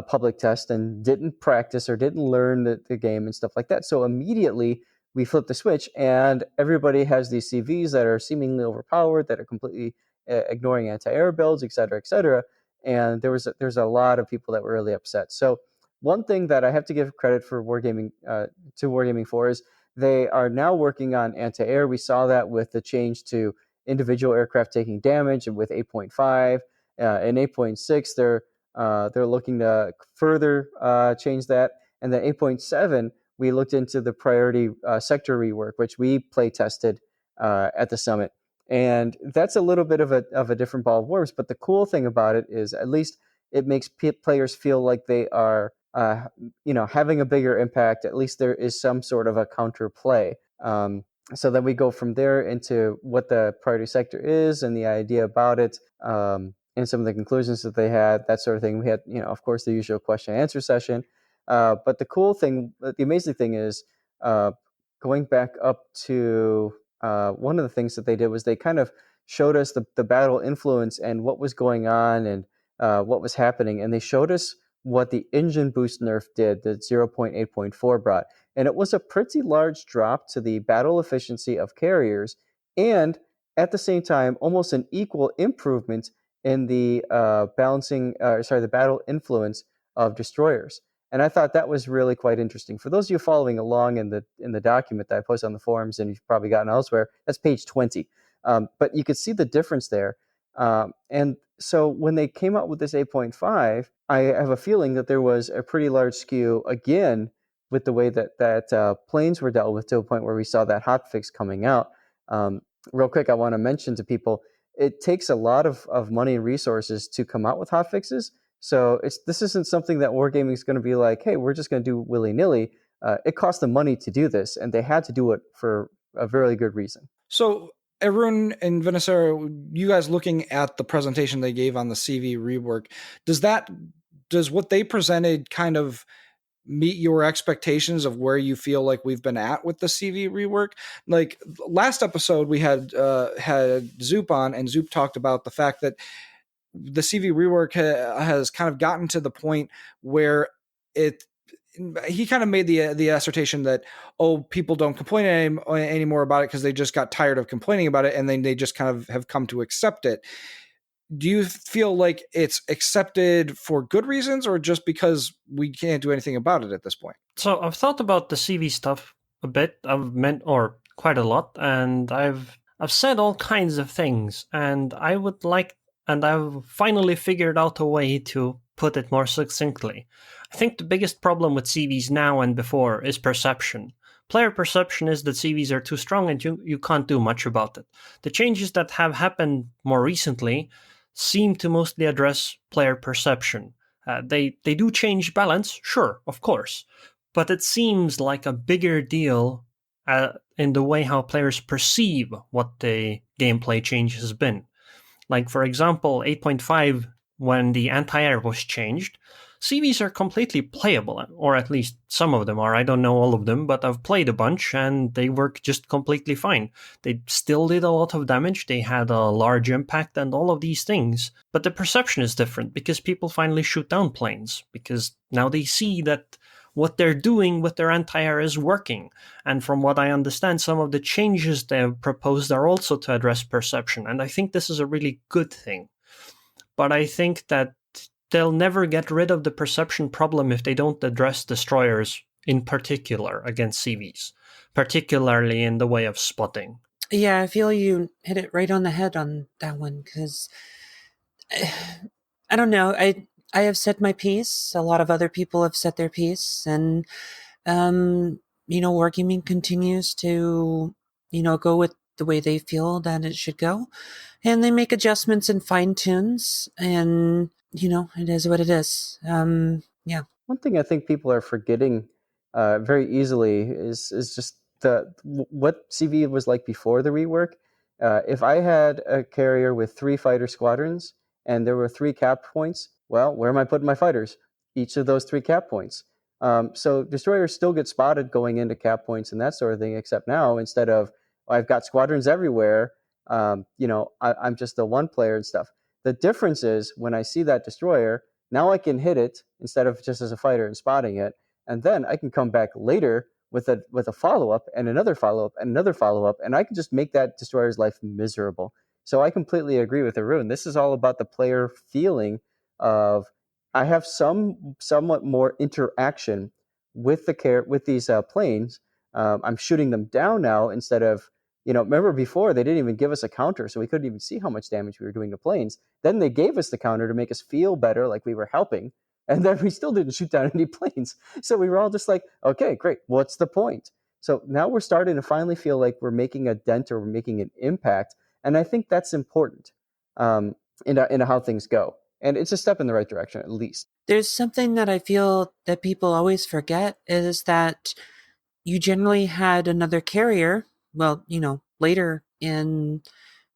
public test and didn't practice or didn't learn the game and stuff like that. So immediately we flip the switch and everybody has these CVs that are seemingly overpowered, that are completely ignoring anti-air builds, et cetera, et cetera. And there's a lot of people that were really upset. So one thing that I have to give credit for Wargaming for is they are now working on anti-air. We saw that with the change to individual aircraft taking damage, and with 8.5 and 8.6, they're looking to further change that. And then 8.7, we looked into the priority sector rework, which we play tested at the summit. And that's a little bit of a different ball of worms. But the cool thing about it is at least it makes players feel like they are having a bigger impact. At least there is some sort of a counter play. So then we go from there into what the priority sector is and the idea about it, and some of the conclusions that they had, that sort of thing. We had, of course, the usual question and answer session. But the amazing thing is going back up to one of the things that they did was they kind of showed us the battle influence and what was going on and what was happening. And they showed us what the engine boost nerf did, that 0.8.4 brought. And it was a pretty large drop to the battle efficiency of carriers, and at the same time, almost an equal improvement in the the battle influence of destroyers. And I thought that was really quite interesting. For those of you following along in the document that I posted on the forums, and you've probably gotten elsewhere, that's page 20. But you could see the difference there. And so when they came up with this 8.5, I have a feeling that there was a pretty large skew again with the way that planes were dealt with, to a point where we saw that hotfix coming out. Real quick, I want to mention to people, it takes a lot of money and resources to come out with hotfixes. So this isn't something that Wargaming is going to be like, hey, we're just going to do willy-nilly. It cost them money to do this, and they had to do it for a very good reason. So Arun and Vanessa, you guys looking at the presentation they gave on the CV rework, does what they presented kind of meet your expectations of where you feel like we've been at with the CV rework? Like last episode, we had Zoop on, and Zoop talked about the fact that the CV rework has kind of gotten to the point where he kind of made the assertion that, people don't complain anymore about it because they just got tired of complaining about it, and then they just kind of have come to accept it. do you feel like it's accepted for good reasons or just because we can't do anything about it at this point? So I've thought about the CV stuff a bit. I've meant, or quite a lot, and I've said all kinds of things, and I've finally figured out a way to put it more succinctly. I think the biggest problem with CVs now and before is perception. Player perception is that CVs are too strong and you can't do much about it. The changes that have happened more recently seem to mostly address player perception. They do change balance, sure, of course, but it seems like a bigger deal in the way how players perceive what the gameplay change has been. Like, for example, 8.5, when the anti-air was changed, CVs are completely playable, or at least some of them are. I don't know all of them, but I've played a bunch, and they work just completely fine. They still did a lot of damage, they had a large impact, and all of these things. But the perception is different, because people finally shoot down planes, because now they see that what they're doing with their anti-air is working. And from what I understand, some of the changes they've proposed are also to address perception, and I think this is a really good thing. But I think that they'll never get rid of the perception problem if they don't address destroyers in particular against CVs, particularly in the way of spotting. Yeah, I feel you hit it right on the head on that one, because I don't know. I have said my piece. A lot of other people have said their piece, and Wargaming continues to go with the way they feel that it should go, and they make adjustments and fine tunes, and it is what it is. Yeah. One thing I think people are forgetting very easily is just what CV was like before the rework. If I had a carrier with 3 fighter squadrons and there were 3 cap points, well, where am I putting my fighters? Each of those 3 cap points. So destroyers still get spotted going into cap points and that sort of thing, except now instead of I've got squadrons everywhere, I'm just a one player and stuff. The difference is when I see that destroyer, now I can hit it instead of just as a fighter and spotting it, and then I can come back later with a follow-up and another follow-up and another follow-up, and I can just make that destroyer's life miserable. So I completely agree with Arun. This is all about the player feeling of I have somewhat more interaction with these planes. I'm shooting them down now instead of, remember before they didn't even give us a counter, so we couldn't even see how much damage we were doing to planes. Then they gave us the counter to make us feel better, like we were helping, and then we still didn't shoot down any planes. So we were all just like, okay, great, what's the point? So now we're starting to finally feel like we're making a dent or we're making an impact, and I think that's important in how things go. And it's a step in the right direction, at least. There's something that I feel that people always forget is that you generally had another carrier, well, later in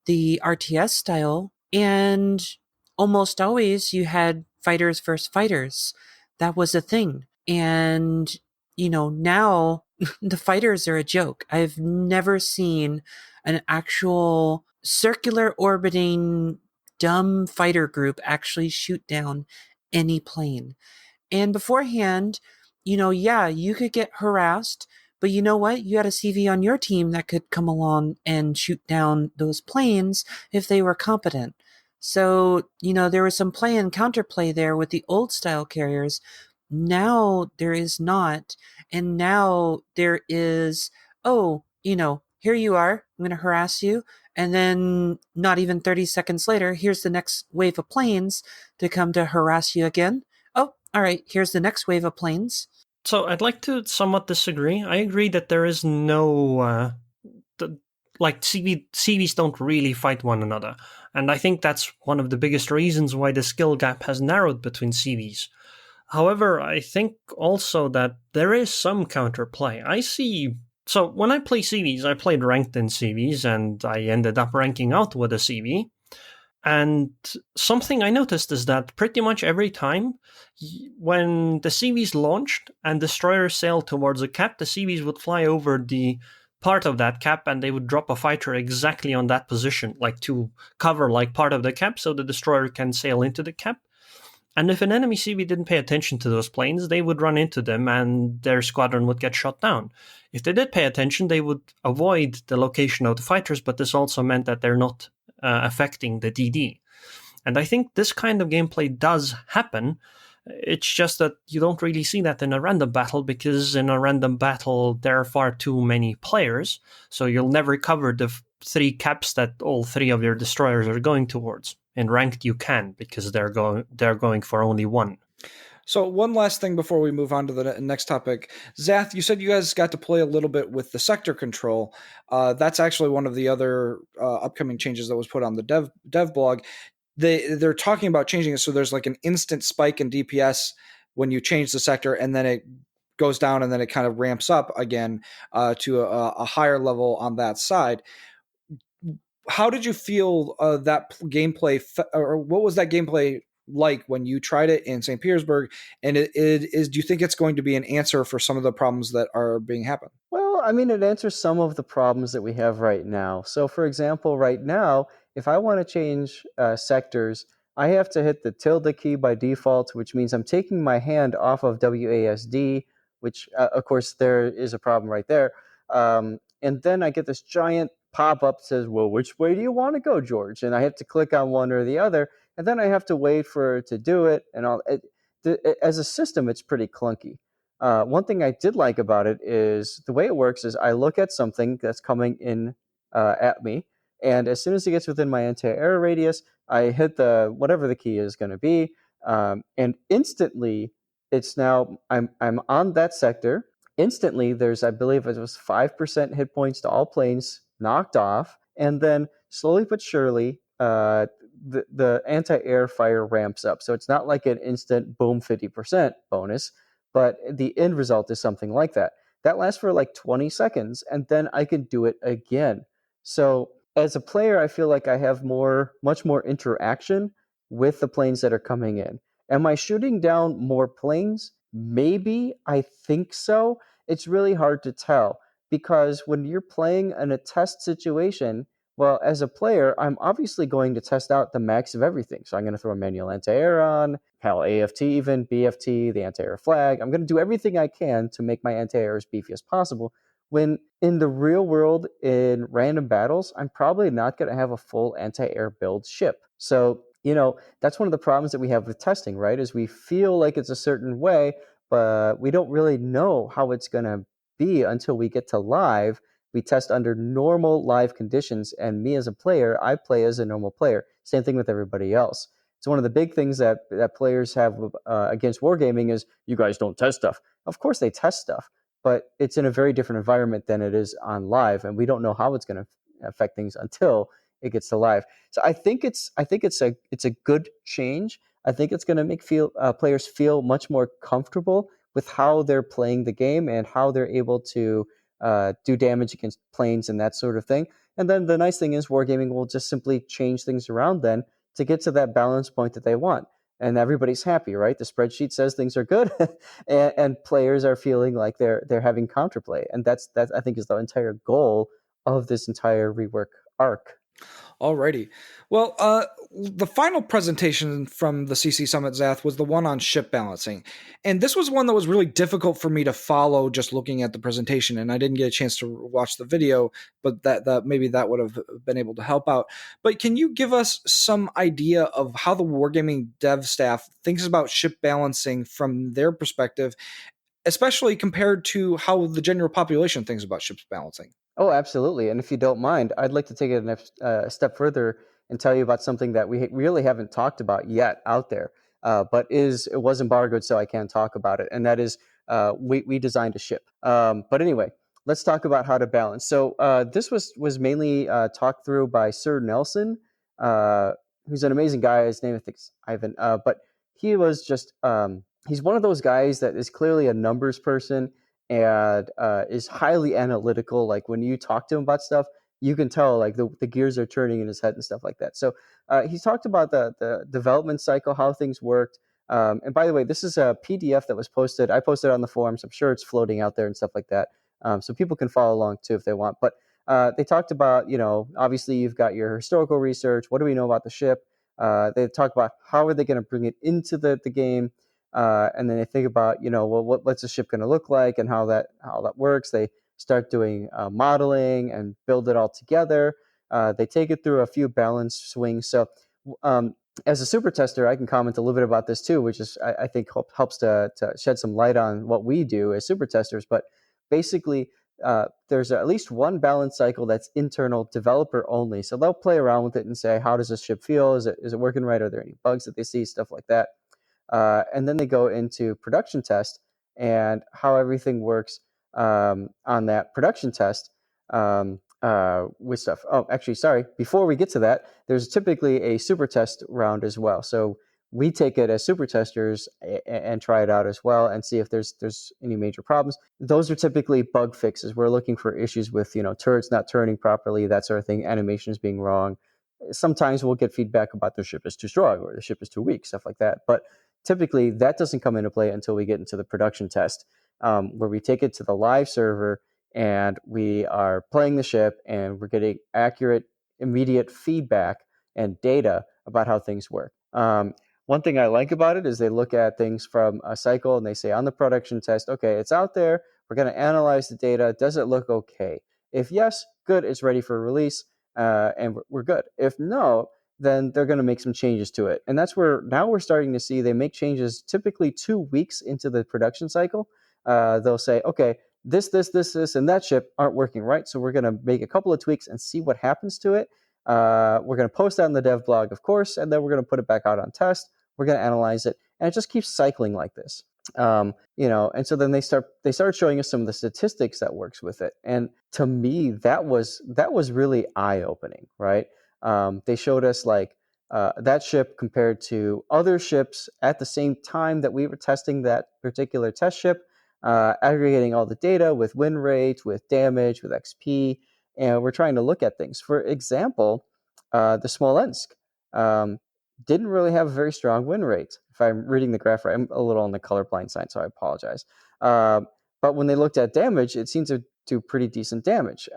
the RTS style, and almost always you had fighters versus fighters. That was a thing. And, now the fighters are a joke. I've never seen an actual circular orbiting dumb fighter group actually shoot down any plane. And beforehand, you could get harassed, but you know what? You had a CV on your team that could come along and shoot down those planes if they were competent. So, there was some play and counterplay there with the old style carriers. Now there is not. And now there is, here you are. I'm going to harass you. And then not even 30 seconds later, here's the next wave of planes to come to harass you again. Oh, all right, here's the next wave of planes. So I'd like to somewhat disagree. I agree that there is no, CVs don't really fight one another. And I think that's one of the biggest reasons why the skill gap has narrowed between CVs. However, I think also that there is some counterplay. So when I play CVs, I played ranked in CVs, and I ended up ranking out with a CV. And something I noticed is that pretty much every time when the CVs launched and destroyers sailed towards a cap, the CVs would fly over the part of that cap and they would drop a fighter exactly on that position, like to cover like part of the cap so the destroyer can sail into the cap. And if an enemy CV didn't pay attention to those planes, they would run into them and their squadron would get shot down. If they did pay attention, they would avoid the location of the fighters, but this also meant that they're not affecting the DD. And I think this kind of gameplay does happen. It's just that you don't really see that in a random battle, because in a random battle there are far too many players, so you'll never cover the 3 caps that all 3 of your destroyers are going towards. In ranked you can, because they're going for only 1. So one last thing before we move on to the next topic. Zath, you said you guys got to play a little bit with the sector control. That's actually one of the other upcoming changes that was put on the dev blog. They're talking about changing it so there's like an instant spike in DPS when you change the sector, and then it goes down, and then it kind of ramps up again to a higher level on that side. How did you feel that gameplay, or what was that gameplay like when you tried it in St. Petersburg? And do you think it's going to be an answer for some of the problems that are being happened? Well, I mean, it answers some of the problems that we have right now. So, for example, right now, if I want to change sectors, I have to hit the tilde key by default, which means I'm taking my hand off of WASD, which, of course, there is a problem right there. And then I get this giant pop-up that says, well, which way do you want to go, George? And I have to click on one or the other, and then I have to wait for it to do it. And as a system, it's pretty clunky. One thing I did like about it is the way it works is I look at something that's coming in at me, and as soon as it gets within my anti-air radius, I hit the whatever the key is going to be, and instantly it's now I'm on that sector. Instantly, there's, I believe it was 5% hit points to all planes knocked off, and then slowly but surely, the anti-air fire ramps up. So it's not like an instant boom 50% bonus, but the end result is something like that. That lasts for like 20 seconds, and then I can do it again. So as a player, I feel like I have much more interaction with the planes that are coming in. Am I shooting down more planes? Maybe. I think so. It's really hard to tell, because when you're playing in a test situation, well, as a player, I'm obviously going to test out the max of everything. So I'm going to throw a manual anti-air on, hell, AFT even, BFT, the anti-air flag. I'm going to do everything I can to make my anti-air as beefy as possible. When in the real world, in random battles, I'm probably not going to have a full anti-air build ship. So, that's one of the problems that we have with testing, right? Is we feel like it's a certain way, but we don't really know how it's going to be until we get to live. We test under normal live conditions, and me as a player, I play as a normal player. Same thing with everybody else. So one of the big things that players have against wargaming is, you guys don't test stuff. Of course they test stuff, but it's in a very different environment than it is on live, and we don't know how it's going to affect things until it gets to live. So I think it's a good change. I think it's going to make players feel much more comfortable with how they're playing the game and how they're able to do damage against planes and that sort of thing. And then the nice thing is wargaming will just simply change things around then to get to that balance point that they want. And everybody's happy, right? The spreadsheet says things are good, and players are feeling like they're having counterplay. And that's I think is the entire goal of this entire rework arc. Alrighty. Well, the final presentation from the CC Summit, Zath, was the one on ship balancing. And this was one that was really difficult for me to follow just looking at the presentation, and I didn't get a chance to watch the video, but that maybe that would have been able to help out. But can you give us some idea of how the Wargaming dev staff thinks about ship balancing from their perspective, especially compared to how the general population thinks about ships balancing? Oh, absolutely. And if you don't mind, I'd like to take it a step further and tell you about something that we really haven't talked about yet out there, but it was embargoed, so I can't talk about it. And that is, we designed a ship. But anyway, let's talk about how to balance. So this was mainly talked through by Sir Nelson, who's an amazing guy. His name, I think, is Ivan. But he was just, he's one of those guys that is clearly a numbers person, and is highly analytical. Like when you talk to him about stuff, you can tell like the gears are turning in his head and stuff like that. So he talked about the development cycle, how things worked. And by the way, this is a PDF that was posted. I posted on the forums. I'm sure it's floating out there and stuff like that. So people can follow along too if they want. But they talked about, obviously you've got your historical research. What do we know about the ship? They talk about how are they going to bring it into the game. And then they think about, what's the ship going to look like and how that works. They start doing modeling and build it all together. They take it through a few balance swings. So as a super tester, I can comment a little bit about this too, which is I think helps to shed some light on what we do as super testers. But basically, there's at least one balance cycle that's internal developer only. So they'll play around with it and say, how does this ship feel? Is it working right? Are there any bugs that they see? Stuff like that. And then they go into production test and how everything works on that production test. With stuff. Oh, actually, sorry. Before we get to that, there's typically a super test round as well. So we take it as super testers and try it out as well and see if there's any major problems. Those are typically bug fixes. We're looking for issues with, turrets not turning properly, that sort of thing, animations being wrong. Sometimes we'll get feedback about the ship is too strong or the ship is too weak, stuff like that. But typically that doesn't come into play until we get into the production test, where we take it to the live server and we are playing the ship and we're getting accurate, immediate feedback and data about how things work. One thing I like about it is they look at things from a cycle and they say on the production test, okay, it's out there. We're going to analyze the data. Does it look okay? If yes, good, it's ready for release and we're good. If no, then they're going to make some changes to it. And that's where now we're starting to see they make changes typically 2 weeks into the production cycle. They'll say, okay, this, and that ship aren't working right. So we're going to make a couple of tweaks and see what happens to it. We're going to post that on the dev blog, of course, and then we're going to put it back out on test. We're going to analyze it. And it just keeps cycling like this. And so then they started showing us some of the statistics that works with it. And to me, that was really eye-opening, right? They showed us like that ship compared to other ships at the same time that we were testing that particular test ship, aggregating all the data with win rate, with damage, with XP, and we're trying to look at things. For example, the Smolensk didn't really have a very strong win rate. If I'm reading the graph right, I'm a little on the colorblind side, so I apologize. But when they looked at damage, it seemed to do pretty decent damage.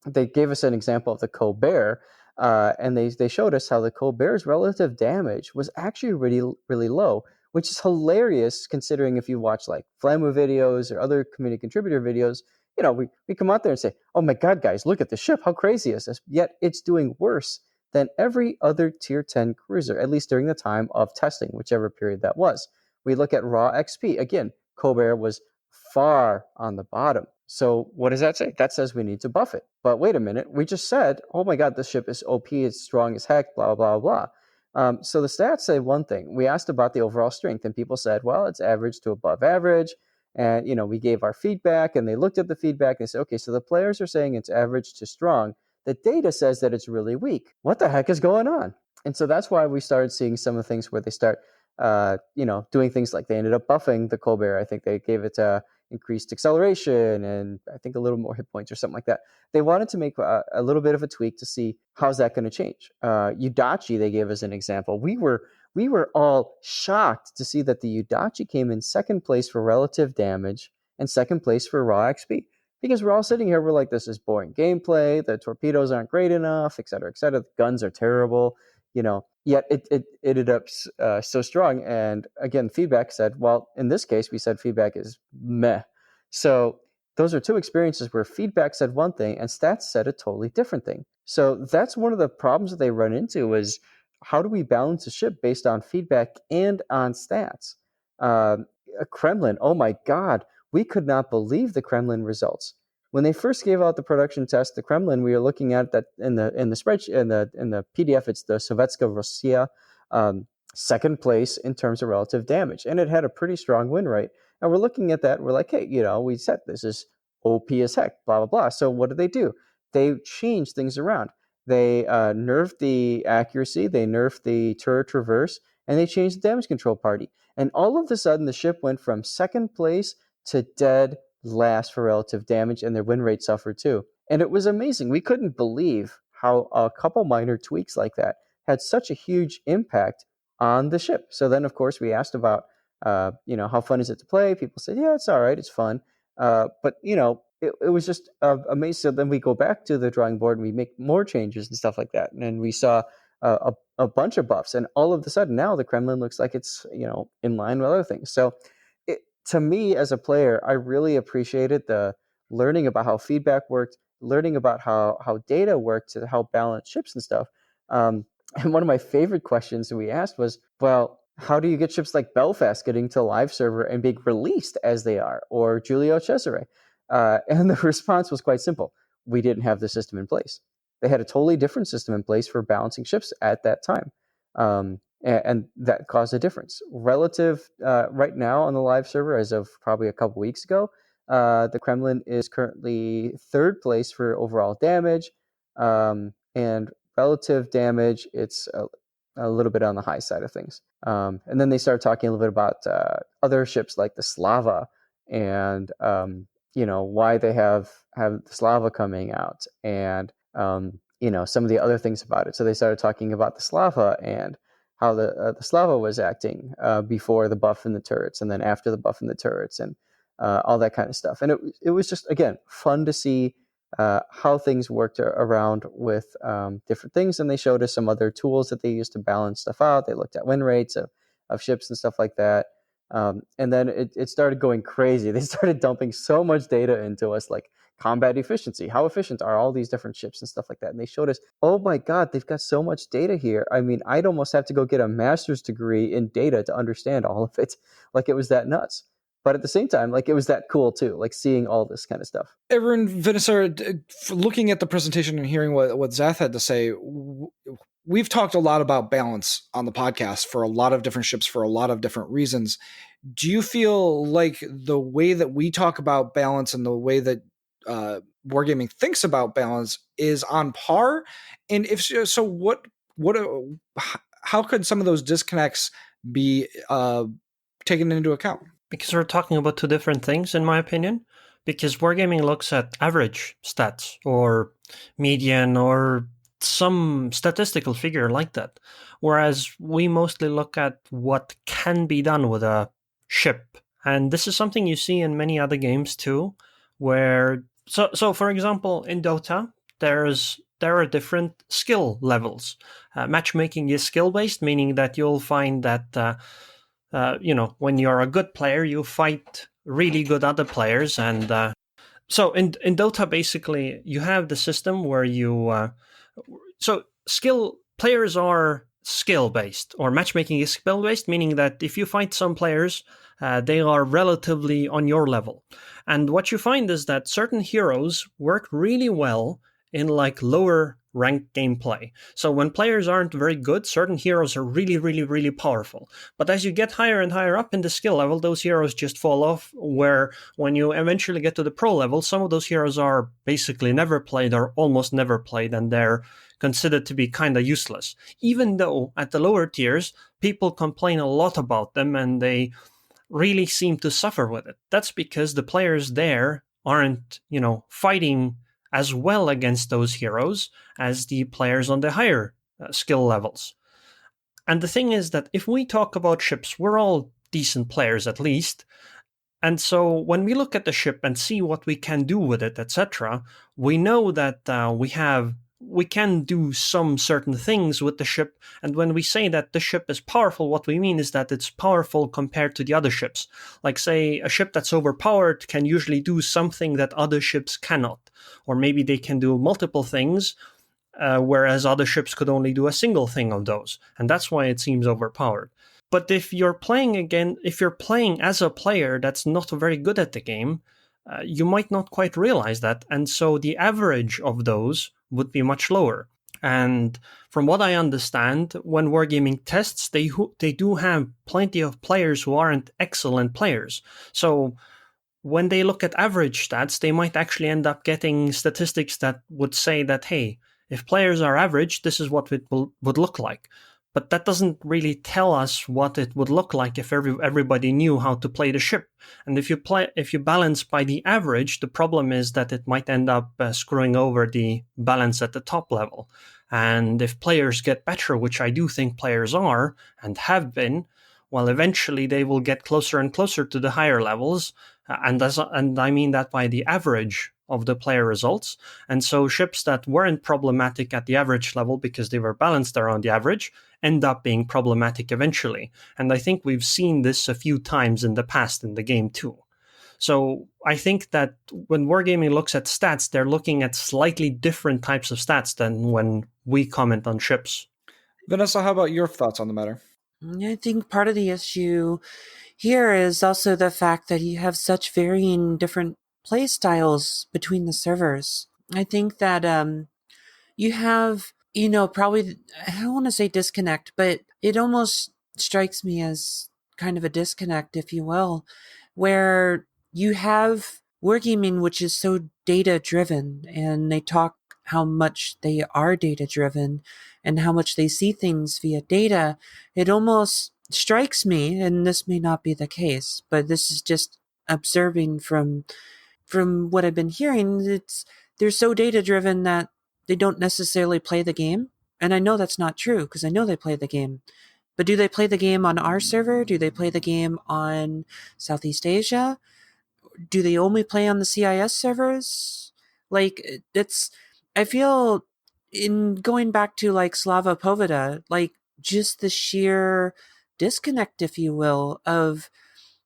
They gave us an example of the Colbert, and they showed us how the Colbert's relative damage was actually really, really low, which is hilarious considering if you watch like Flammu videos or other community contributor videos, we come out there and say, oh my God, guys, look at the ship. How crazy is this? Yet it's doing worse than every other tier 10 cruiser, at least during the time of testing, whichever period that was. We look at raw XP. Again, Colbert was far on the bottom. So what does that say? That says we need to buff it. But wait a minute, we just said, oh my God, this ship is OP, it's strong as heck, blah, blah, blah. So the stats say one thing. We asked about the overall strength, and people said, well, it's average to above average. And, we gave our feedback, and they looked at the feedback, and they said, okay, so the players are saying it's average to strong. The data says that it's really weak. What the heck is going on? And so that's why we started seeing some of the things where they start, doing things like they ended up buffing the Colbert. I think they gave it increased acceleration and I think a little more hit points or something like that. They wanted to make a little bit of a tweak to see how's that going to change. Yudachi, they gave us an example. We were all shocked to see that the Yudachi came in second place for relative damage and second place for raw XP. Because we're all sitting here, we're like, this is boring gameplay, the torpedoes aren't great enough, et cetera, the guns are terrible, yet it ended up so strong. And again, feedback said, well, in this case, we said feedback is meh. So those are two experiences where feedback said one thing and stats said a totally different thing. So that's one of the problems that they run into is how do we balance a ship based on feedback and on stats? Kremlin, oh my God, we could not believe the Kremlin results. When they first gave out the production test, the Kremlin, we were looking at that in the spreadsheet in the PDF. It's the Sovetska Russia, second place in terms of relative damage, and it had a pretty strong win rate. And we're looking at that, and we're like, hey, we said this is OP as heck, blah blah blah. So what did they do? They changed things around. They nerfed the accuracy, they nerfed the turret traverse, and they changed the damage control party. And all of a sudden, the ship went from second place to dead last for relative damage, and their win rate suffered too. And it was amazing. We couldn't believe how a couple minor tweaks like that had such a huge impact on the ship. So then, of course, we asked about, how fun is it to play? People said, yeah, it's all right, it's fun. But it was just amazing. So then we go back to the drawing board and we make more changes and stuff like that. And we saw a bunch of buffs, and all of a sudden now the Kremlin looks like it's in line with other things. So to me as a player, I really appreciated the learning about how feedback worked, learning about how data worked to help balance ships and stuff. And one of my favorite questions that we asked was, well, how do you get ships like Belfast getting to live server and being released as they are, or Giulio Cesare? And the response was quite simple. We didn't have the system in place. They had a totally different system in place for balancing ships at that time. And that caused a difference. Relative right now on the live server, as of probably a couple weeks ago, the Kremlin is currently third place for overall damage. And relative damage, it's a little bit on the high side of things. And then they started talking a little bit about other ships like the Slava and why they have the Slava coming out and some of the other things about it. So they started talking about the Slava and how the Slava was acting before the buff in the turrets and then after the buff in the turrets and all that kind of stuff. And it was just, again, fun to see how things worked around with different things. And they showed us some other tools that they used to balance stuff out. They looked at win rates of ships and stuff like that. And then it started going crazy. They started dumping so much data into us, like combat efficiency. How efficient are all these different ships and stuff like that? And they showed us, oh my God, they've got so much data here. I mean, I'd almost have to go get a master's degree in data to understand all of it. Like, it was that nuts. But at the same time, like, it was that cool too, like seeing all this kind of stuff. Everyone, Vinasera, looking at the presentation and hearing what Zath had to say, we've talked a lot about balance on the podcast for a lot of different ships for a lot of different reasons. Do you feel like the way that we talk about balance and the way that Wargaming thinks about balance is on par? And if so, how could some of those disconnects be taken into account? Because we're talking about two different things, in my opinion. Because Wargaming looks at average stats or median or some statistical figure like that, whereas we mostly look at what can be done with a ship. And this is something you see in many other games too, where so for example, in Dota, there are different skill levels. Matchmaking is skill based, meaning that you'll find that when you're a good player, you fight really good other players. And so in Dota, basically, you have the system where players are skill-based, or matchmaking is skill-based, meaning that if you fight some players, they are relatively on your level. And what you find is that certain heroes work really well in like lower ranked gameplay. So when players aren't very good, certain heroes are really, really, really powerful. But as you get higher and higher up in the skill level, those heroes just fall off, where when you eventually get to the pro level, some of those heroes are basically never played or almost never played, and they're considered to be kind of useless. Even though at the lower tiers, people complain a lot about them and they really seem to suffer with it. That's because the players there aren't, fighting as well against those heroes as the players on the higher skill levels. And the thing is that if we talk about ships, we're all decent players at least. And so when we look at the ship and see what we can do with it, etc., we know that we can do some certain things with the ship. And when we say that the ship is powerful, what we mean is that it's powerful compared to the other ships. Like, say, a ship that's overpowered can usually do something that other ships cannot. Or maybe they can do multiple things, whereas other ships could only do a single thing of those. And that's why it seems overpowered. But if you're playing as a player that's not very good at the game, you might not quite realize that. And so the average of those would be much lower. And from what I understand, when Wargaming tests, they do have plenty of players who aren't excellent players. So when they look at average stats, they might actually end up getting statistics that would say that, hey, if players are average, this is what it would look like. But that doesn't really tell us what it would look like if everybody knew how to play the ship. And if you balance by the average, the problem is that it might end up screwing over the balance at the top level. And if players get better, which I do think players are and have been, well, eventually they will get closer and closer to the higher levels. And I mean that by the average of the player results. And so ships that weren't problematic at the average level because they were balanced around the average end up being problematic eventually. And I think we've seen this a few times in the past in the game too. So I think that when Wargaming looks at stats, they're looking at slightly different types of stats than when we comment on ships. Vanessa, how about your thoughts on the matter? I think part of the issue here is also the fact that you have such varying different play styles between the servers. I think that you have, probably, I don't want to say disconnect, but it almost strikes me as kind of a disconnect, if you will, where you have wargaming, which is so data driven, and they talk how much they are data driven and how much they see things via data. It almost strikes me, and this may not be the case, but this is just observing from what I've been hearing. They're so data driven that they don't necessarily play the game. And I know that's not true because I know they play the game. But do they play the game on our server? Do they play the game on Southeast Asia? Do they only play on the CIS servers? Like, I feel in going back to like Slava Poveda, like just the sheer disconnect, if you will, of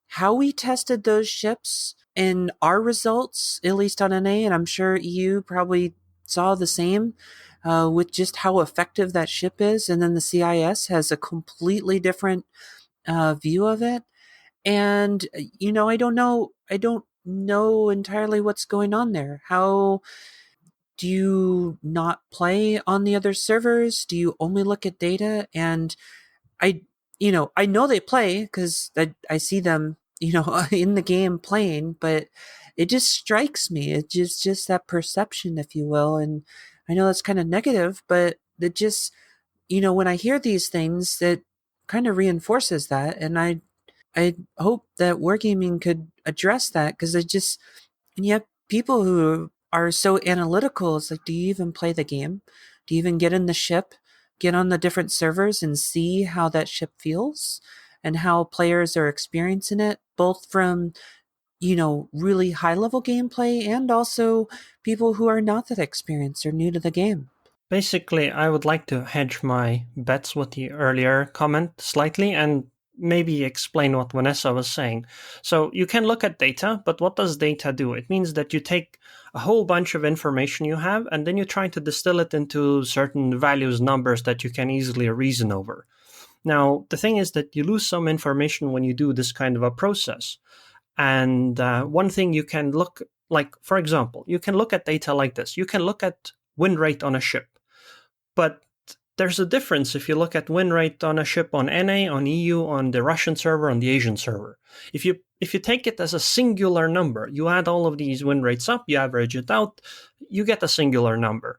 how we tested those ships and our results, at least on NA, and I'm sure you probably saw the same with just how effective that ship is. And then the CIS has a completely different view of it. And, I don't know entirely what's going on there. How do you not play on the other servers? Do you only look at data? And I know they play because I see them, in the game playing, but it just strikes me. It's just that perception, if you will. And I know that's kind of negative, but it just, when I hear these things, that kind of reinforces that. And I hope that wargaming could address that because and you have people who are so analytical. It's like, do you even play the game? Do you even get in the ship, get on the different servers and see how that ship feels and how players are experiencing it, both from, really high level gameplay and also people who are not that experienced or new to the game? Basically, I would like to hedge my bets with the earlier comment slightly and maybe explain what Vanessa was saying. So you can look at data, but what does data do? It means that you take a whole bunch of information you have and then you try to distill it into certain values, numbers that you can easily reason over. Now, the thing is that you lose some information when you do this kind of a process. And one thing you can look, like, for example, you can look at data like this. You can look at win rate on a ship. But there's a difference if you look at win rate on a ship on NA, on EU, on the Russian server, on the Asian server. If you take it as a singular number, you add all of these win rates up, you average it out, you get a singular number.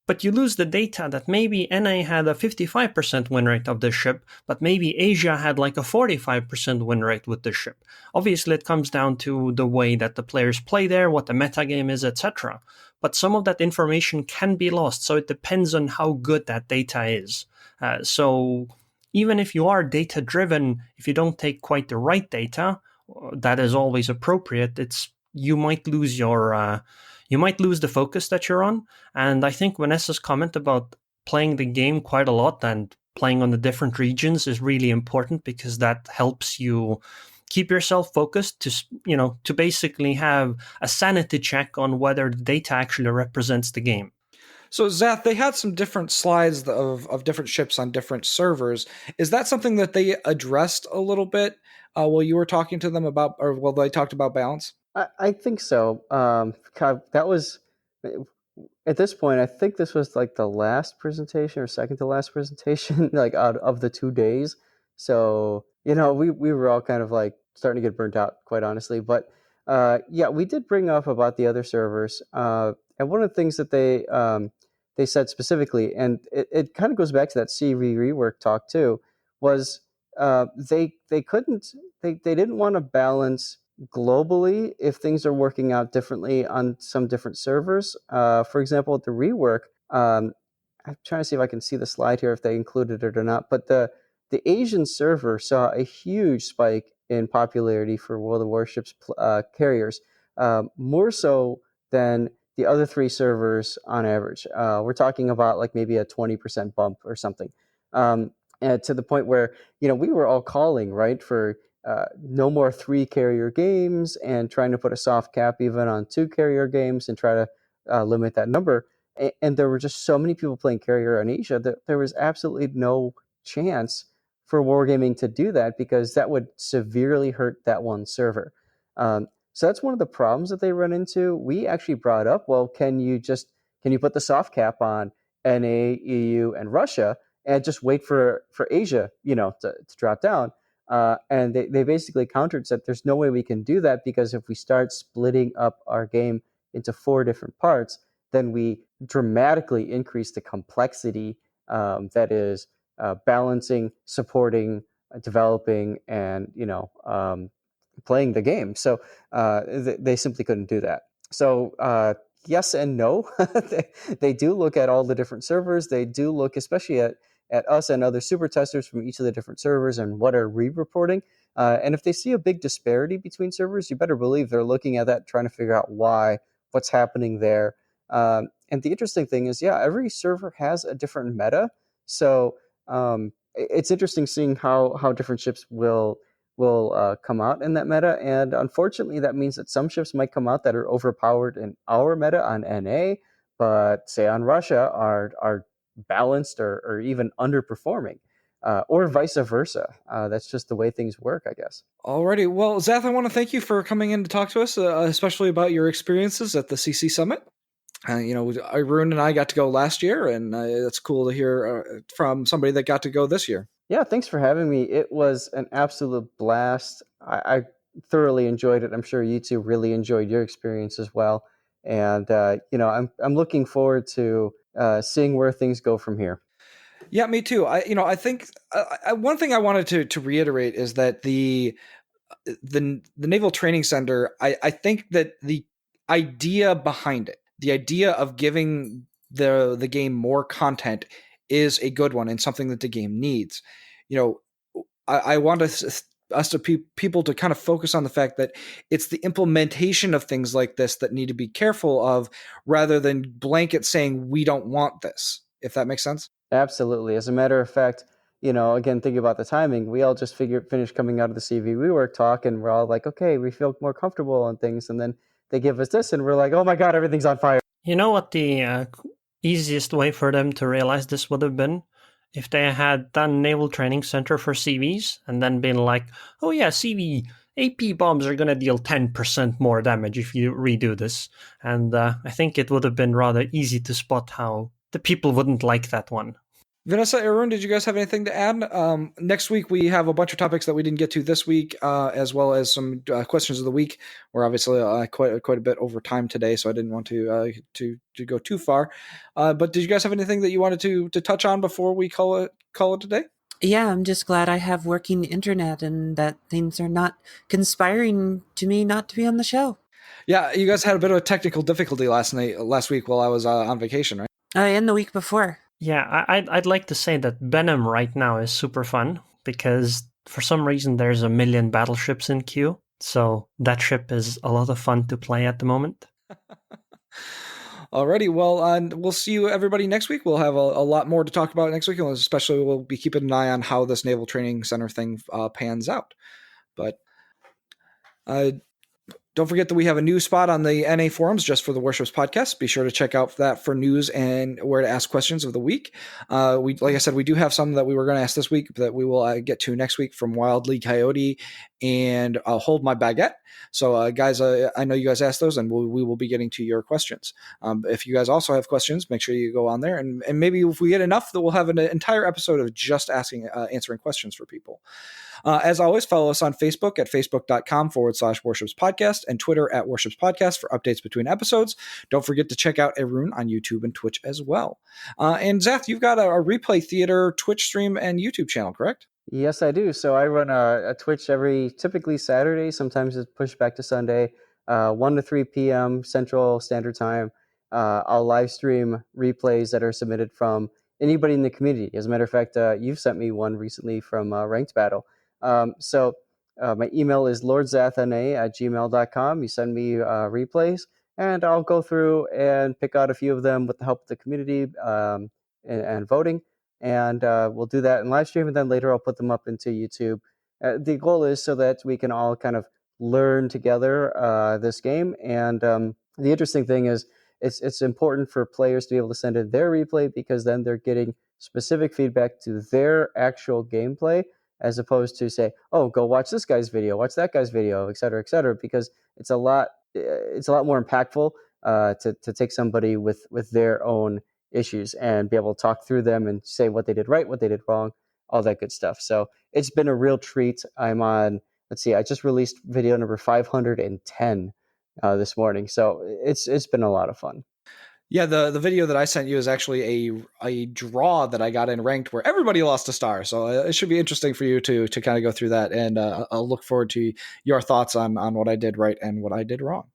But you lose the data that maybe NA had a 55% win rate of this ship, but maybe Asia had like a 45% win rate with this ship. Obviously, it comes down to the way that the players play there, what the metagame is, etc. But some of that information can be lost, so it depends on how good that data is. So even if you are data-driven, if you don't take quite the right data, that is always appropriate, you might lose the focus that you're on. And I think Vanessa's comment about playing the game quite a lot and playing on the different regions is really important because that helps you keep yourself focused to basically have a sanity check on whether the data actually represents the game. So, Zath, they had some different slides of different ships on different servers. Is that something that they addressed a little bit while you were talking to them about, or while they talked about balance? I think so. That was, at this point, I think this was like the last presentation or second to last presentation, like out of the 2 days. So, we were all kind of like starting to get burnt out, quite honestly. But yeah, we did bring up about the other servers. And one of the things that they said specifically, and it kind of goes back to that CV rework talk too, was they didn't want to balance globally if things are working out differently on some different servers. For example, at the rework, I'm trying to see if I can see the slide here if they included it or not, but the Asian server saw a huge spike in popularity for World of Warships carriers, more so than the other three servers on average. We're talking about like maybe a 20% bump or something. And to the point where, we were all calling, right, for no more 3 carrier games and trying to put a soft cap even on 2 carrier games and try to limit that number. and there were just so many people playing carrier on Asia that there was absolutely no chance for wargaming to do that, because that would severely hurt that one server. So that's one of the problems that they run into. We actually brought up, well, can you put the soft cap on NA, EU, and Russia, and just wait for Asia, to drop down? And they basically countered, said there's no way we can do that, because if we start splitting up our game into 4 different parts, then we dramatically increase the complexity that is balancing, supporting, developing, and playing the game. So they simply couldn't do that. So yes and no. they do look at all the different servers. They do look especially at us and other super testers from each of the different servers and what are we reporting. And if they see a big disparity between servers, you better believe they're looking at that, trying to figure out what's happening there. And the interesting thing is, every server has a different meta. So it's interesting seeing how different ships will come out in that meta. And unfortunately, that means that some ships might come out that are overpowered in our meta on NA, but say on Russia are balanced or even underperforming, or vice versa. That's just the way things work, I guess. Alrighty. Well, Zath, I want to thank you for coming in to talk to us, especially about your experiences at the CC Summit. Arun and I got to go last year, and it's cool to hear from somebody that got to go this year. Yeah, thanks for having me. It was an absolute blast. I thoroughly enjoyed it. I'm sure you two really enjoyed your experience as well. And I'm looking forward to seeing where things go from here. Yeah, me too. I think one thing I wanted to reiterate is that the Naval Training Center, I think that the idea behind it, the idea of giving the game more content, is a good one and something that the game needs. I want people to kind of focus on the fact that it's the implementation of things like this that need to be careful of, rather than blanket saying we don't want this, if that makes sense. Absolutely. As a matter of fact, again, thinking about the timing, we all just finished coming out of the CV Rework talk, and we're all like, okay, we feel more comfortable on things. And then they give us this, and we're like, oh my God, everything's on fire. You know what the easiest way for them to realize this would have been? If they had done Naval Training Center for CVs and then been like, oh yeah, CV AP bombs are going to deal 10% more damage if you redo this. And I think it would have been rather easy to spot how the people wouldn't like that one. Vanessa, Arun, did you guys have anything to add? Next week, we have a bunch of topics that we didn't get to this week, as well as some questions of the week. We're obviously quite a bit over time today, so I didn't want to go too far. But did you guys have anything that you wanted to touch on before we call it today? Yeah, I'm just glad I have working internet and that things are not conspiring to me not to be on the show. Yeah, you guys had a bit of a technical difficulty last week while I was on vacation, right? And the week before. Yeah, I'd like to say that Benham right now is super fun, because for some reason there's 1 million battleships in queue. So that ship is a lot of fun to play at the moment. Alrighty, well, we'll see you everybody next week. We'll have a lot more to talk about next week, and especially we'll be keeping an eye on how this Naval Training Center thing pans out. But don't forget that we have a new spot on the NA forums just for the Warships Podcast. Be sure to check out that for news and where to ask questions of the week. Like I said, we do have some that we were going to ask this week that we will get to next week from Wildly Coyote and Hold My Baguette. So, guys, I know you guys asked those, and we will be getting to your questions. If you guys also have questions, make sure you go on there, and maybe if we get enough, that we'll have an entire episode of just answering questions for people. As always, follow us on Facebook at facebook.com/Warships Podcast and Twitter at Warships Podcast for updates between episodes. Don't forget to check out Arun on YouTube and Twitch as well. And Zath, you've got a Replay Theater Twitch stream and YouTube channel, correct? Yes, I do. So I run a Twitch typically Saturday. Sometimes it's pushed back to Sunday, 1 to 3 p.m. Central Standard Time. I'll live stream replays that are submitted from anybody in the community. As a matter of fact, you've sent me one recently from Ranked Battle. So my email is lordzathna@gmail.com. You send me replays, and I'll go through and pick out a few of them with the help of the community and voting. And we'll do that in live stream, and then later I'll put them up into YouTube. The goal is so that we can all kind of learn together this game. And the interesting thing is it's important for players to be able to send in their replay, because then they're getting specific feedback to their actual gameplay, as opposed to say, oh, go watch this guy's video, watch that guy's video, et cetera, because it's a lot more impactful to take somebody with their own issues and be able to talk through them and say what they did right, what they did wrong, all that good stuff. So it's been a real treat. I'm on, let's see, I just released video number 510 this morning. So it's been a lot of fun. Yeah, the video that I sent you is actually a draw that I got in ranked where everybody lost a star. So it should be interesting for you to kind of go through that. And I'll look forward to your thoughts on what I did right and what I did wrong.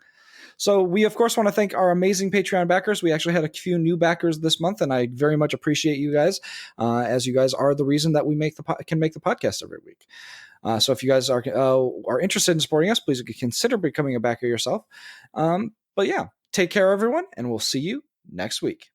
So we, of course, want to thank our amazing Patreon backers. We actually had a few new backers this month, and I very much appreciate you guys, as you guys are the reason that we can make the podcast every week. So if you guys are interested in supporting us, please consider becoming a backer yourself. But yeah, take care, everyone, and we'll see you next week.